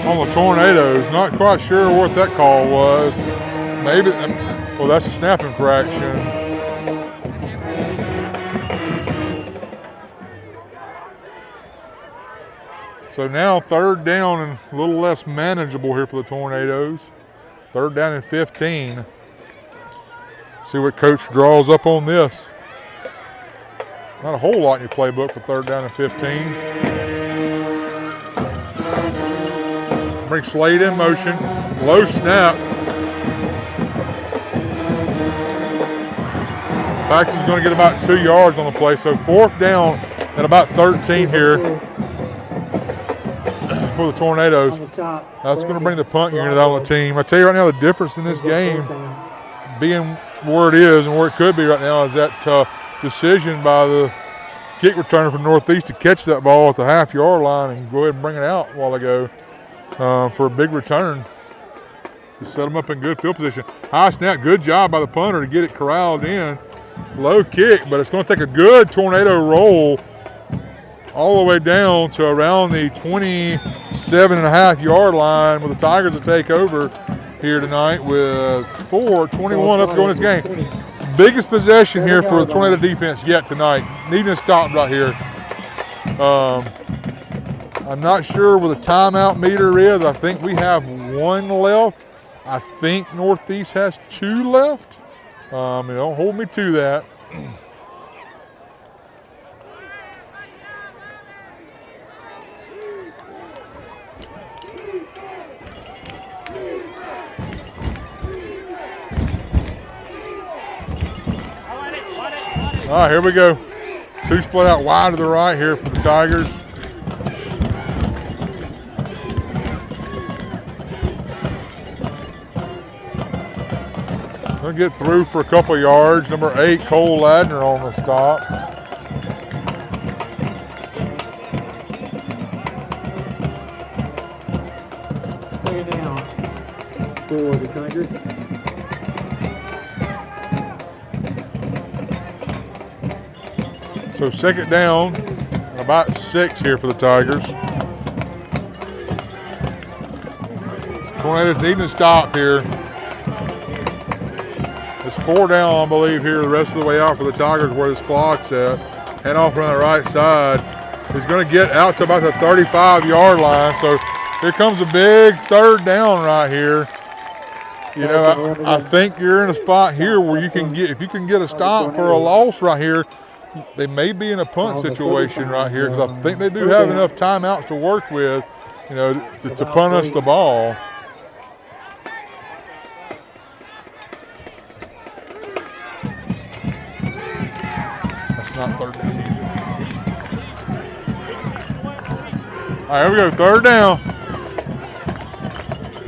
on the Tornadoes. Not quite sure what that call was. Maybe, well, that's a snap infraction. So now 3rd down and a little less manageable here for the Tornadoes. 3rd down and 15. See what coach draws up on this. Not a whole lot in your playbook for 3rd down and 15. Bring Slade in motion. Low snap. Paxton's going to get about 2 yards on the play. So 4th down and about 13 here for the Tornadoes. On the stop, That's going to bring the punt unit out on the team. I tell you right now, the difference in this game being where it is and where it could be right now is that decision by the kick returner from Northeast to catch that ball at the half-yard line and go ahead and bring it out a while ago for a big return to set them up in good field position. High snap, good job by the punter to get it corralled in. Low kick, but it's going to take a good tornado roll all the way down to around the 27.5-yard line, with the Tigers to take over here tonight with 4:21 left to go in this game. Biggest possession here for the Tornado defense yet tonight. Needing to stop right here. I'm not sure where the timeout meter is. I think we have 1 left. I think Northeast has 2 left. Don't hold me to that. All right, here we go. 2 split out wide to the right here for the Tigers. Gonna get through for a couple yards. Number 8, Cole Ladner on the stop. Second down for the Tigers. So second down, and about 6 here for the Tigers. Tornadoes needing to stop here. It's 4 down, I believe, here the rest of the way out for the Tigers where this clock's at. Hand off on the right side. He's going to get out to about the 35-yard line. So here comes a big 3rd down right here. You know, I think you're in a spot here where you can get, if you can get a stop for a loss right here, they may be in a punt situation right here, because I think they do have enough timeouts to work with, you know, to punt us the ball. That's not 3rd down music. All right, here we go, 3rd down.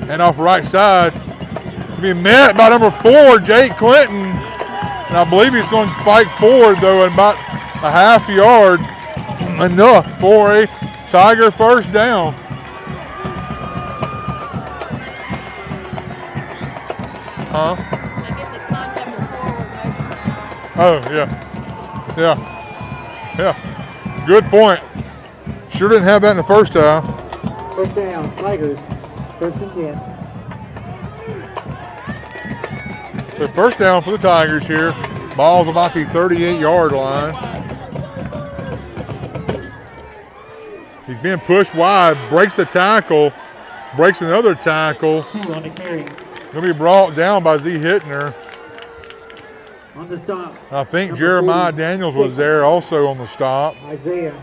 And off right side, being met by number 4, Jake Clinton. And I believe he's going to fight forward, though, in about a half yard. Enough for a Tiger 1st down. Huh? Oh, yeah. Yeah. Good point. Sure didn't have that in the first half. 1st down, Tigers. 1st and 10. So 1st down for the Tigers here. Ball's about the 38-yard line. He's being pushed wide, breaks a tackle, breaks another tackle. On the carry. Going to be brought down by Z. Hittner. On the stop. I think Jeremiah Daniels was there also on the stop. Isaiah.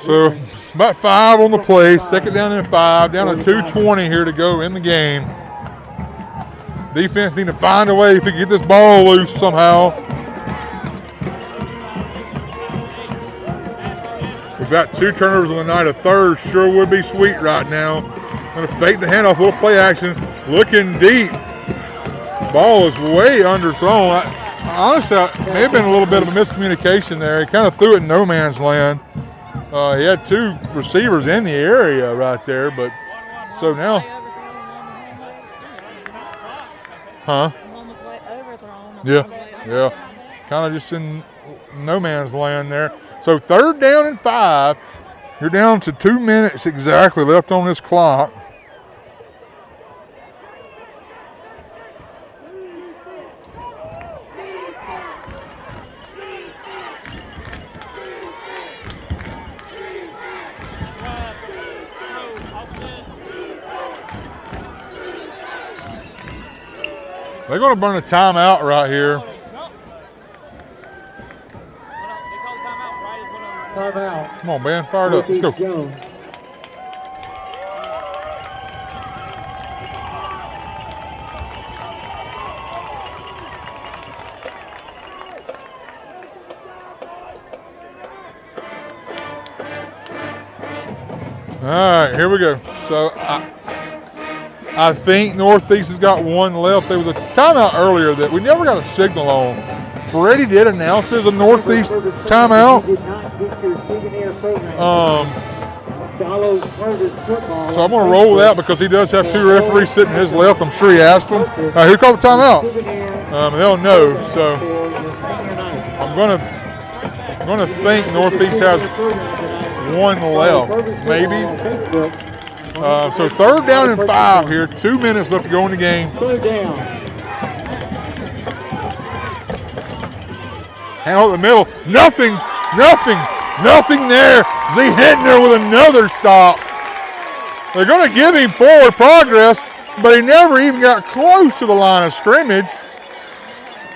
So about 5 on the play. 2nd down and 5. Down to 2:20 here to go in the game. Defense need to find a way if we can get this ball loose somehow. We've got 2 turnovers on the night. A 3rd sure would be sweet right now. Going to fake the handoff, a little play action, looking deep. Ball is way underthrown. Honestly, may have been a little bit of a miscommunication there. He kind of threw it in no man's land. He had 2 receivers in the area right there, but so now. Huh? Yeah. Kind of just in no man's land there. So 3rd down and 5. You're down to 2 minutes exactly left on this clock. They're going to burn a timeout right here. Timeout. Come on, Ben. Fire it up. Let's go. Jones. All right, here we go. So I think Northeast has got one left. There was a timeout earlier that we never got a signal on. Freddie did announce there's a Northeast timeout. So I'm going to roll with that because he does have two referees sitting to his left. I'm sure he asked them. Who called the timeout? They don't know. So I'm going to think Northeast has one left, maybe. So 3rd down and 5 here. 2 minutes left to go in the game. Third down. Handle in the middle. Nothing there. Z Hittner with another stop. They're going to give him forward progress, but he never even got close to the line of scrimmage.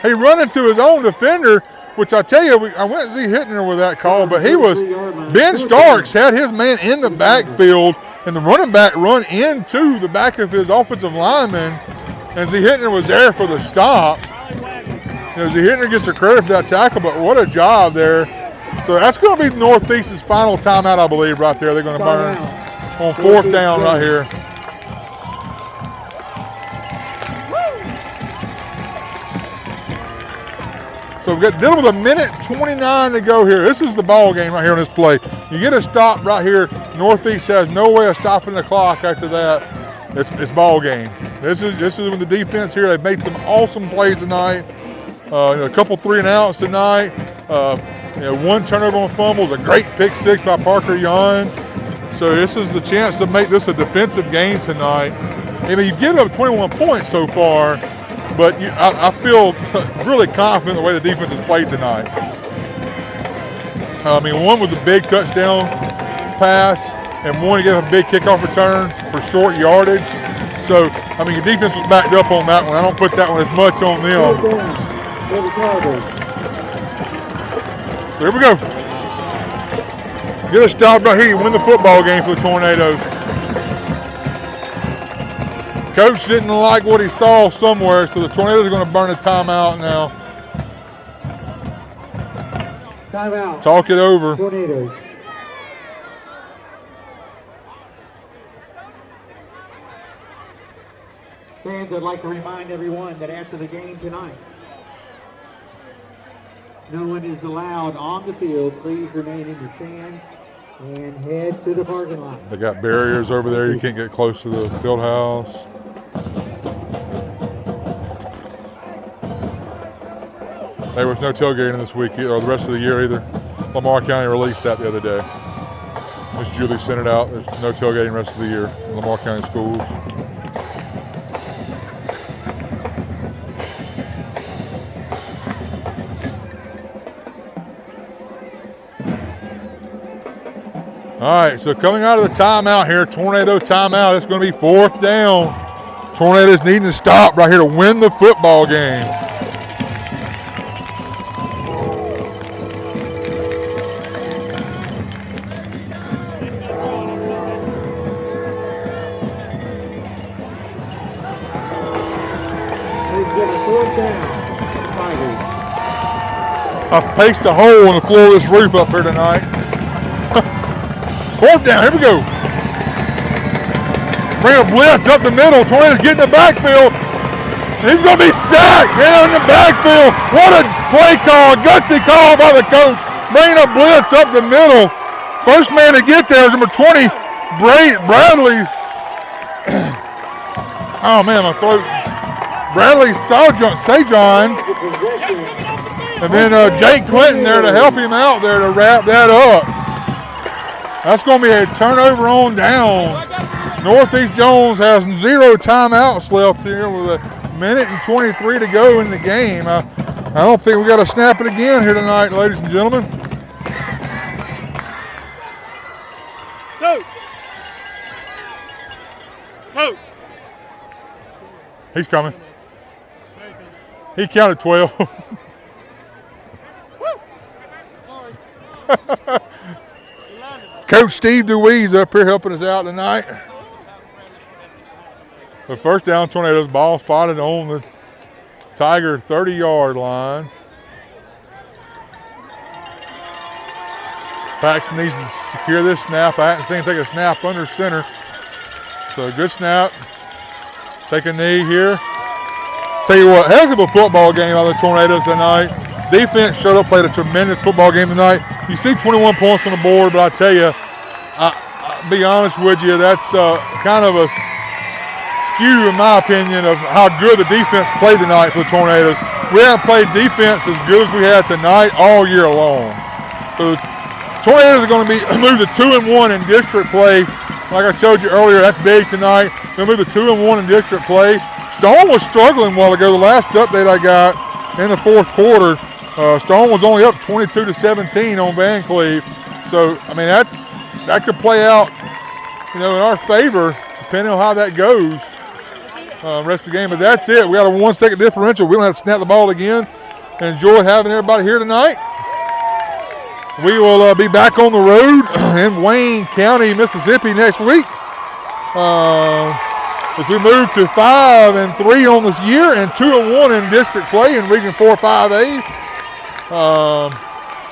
He run into his own defender, which I tell you, I went Z Hittner with that call, but Ben Starks had his man in the backfield, and the running back run into the back of his offensive lineman, and Z Hittner was there for the stop. Z Hittner gets the credit for that tackle, but what a job there. So that's going to be Northeast's final timeout, I believe, right there. They're going to burn on 4th down right here. So we've got dealing with 1:29 to go here. This is the ball game right here on this play. You get a stop right here. Northeast has no way of stopping the clock after that. It's ball game. This is with the defense here. They've made some awesome plays tonight. A couple 3-and-outs tonight. One turnover on fumbles, a great pick six by Parker Yon. So this is the chance to make this a defensive game tonight. I mean, you've given up 21 points so far, but I feel really confident in the way the defense has played tonight. One was a big touchdown pass, and one gave a big kickoff return for short yardage. So, your defense was backed up on that one. I don't put that one as much on them. There we go. Get a stop right here. You win the football game for the Tornadoes. Coach didn't like what he saw somewhere, so the Tornadoes are going to burn a timeout now. Timeout. Talk it over. Tornadoes. Fans, I'd like to remind everyone that after the game tonight, no one is allowed on the field. Please remain in the stand and head to the parking lot. They got barriers over there. You can't get close to the field house. There was no tailgating this week or the rest of the year either. Lamar County released that the other day. Miss Julie sent it out. There's no tailgating the rest of the year in Lamar County schools. All right, so coming out of the timeout here, Tornado timeout, it's going to be 4th down. Tornadoes needing to stop right here to win the football game. I've paced a hole in the floor of this roof up here tonight. 4th down, here we go. Bring a blitz up the middle. Tornadoes get in the backfield. He's going to be sacked in the backfield. What a play call, gutsy call by the coach. Bringing a blitz up the middle. First man to get there is number 20, Bradley. Oh man, my throat. Bradley Sajon. And then Jake Clinton there to help him out there to wrap that up. That's going to be a turnover on downs. Northeast Jones has 0 timeouts left here with 1:23 to go in the game. I don't think we got to snap it again here tonight, ladies and gentlemen. Coach. He's coming. He counted 12. Coach Steve DeWeese up here helping us out tonight. The first down, Tornadoes ball spotted on the Tiger 30-yard line. Paxton needs to secure this snap. I haven't seen him take a snap under center. So good snap. Take a knee here. Tell you what, heck of a football game out of the Tornadoes tonight. Defense showed up, played a tremendous football game tonight. You see 21 points on the board, but I tell you, I'll be honest with you, that's kind of a skew, in my opinion, of how good the defense played tonight for the Tornadoes. We haven't played defense as good as we had tonight all year long. So the Tornadoes are going to be moved to 2-1 in district play. Like I showed you earlier, that's big tonight. They'll move to 2-1 in district play. Stone was struggling a while ago. The last update I got in the fourth quarter, Stone was only up 22-17 on Van Cleve. So, I mean, that could play out, in our favor, depending on how that goes rest of the game. But that's it. We got a 1-second differential. We don't have to snap the ball again. Enjoy having everybody here tonight. We will be back on the road in Wayne County, Mississippi next week. As we move to 5-3 on this year and 2-1 in district play in Region 4-5A.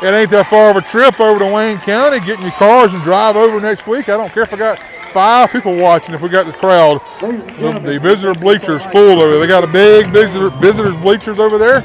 It ain't that far of a trip over to Wayne County. Get in your cars and drive over next week. I don't care if I got 5 people watching, if we got the crowd. The visitor bleachers full over there. They got a big visitors bleachers over there.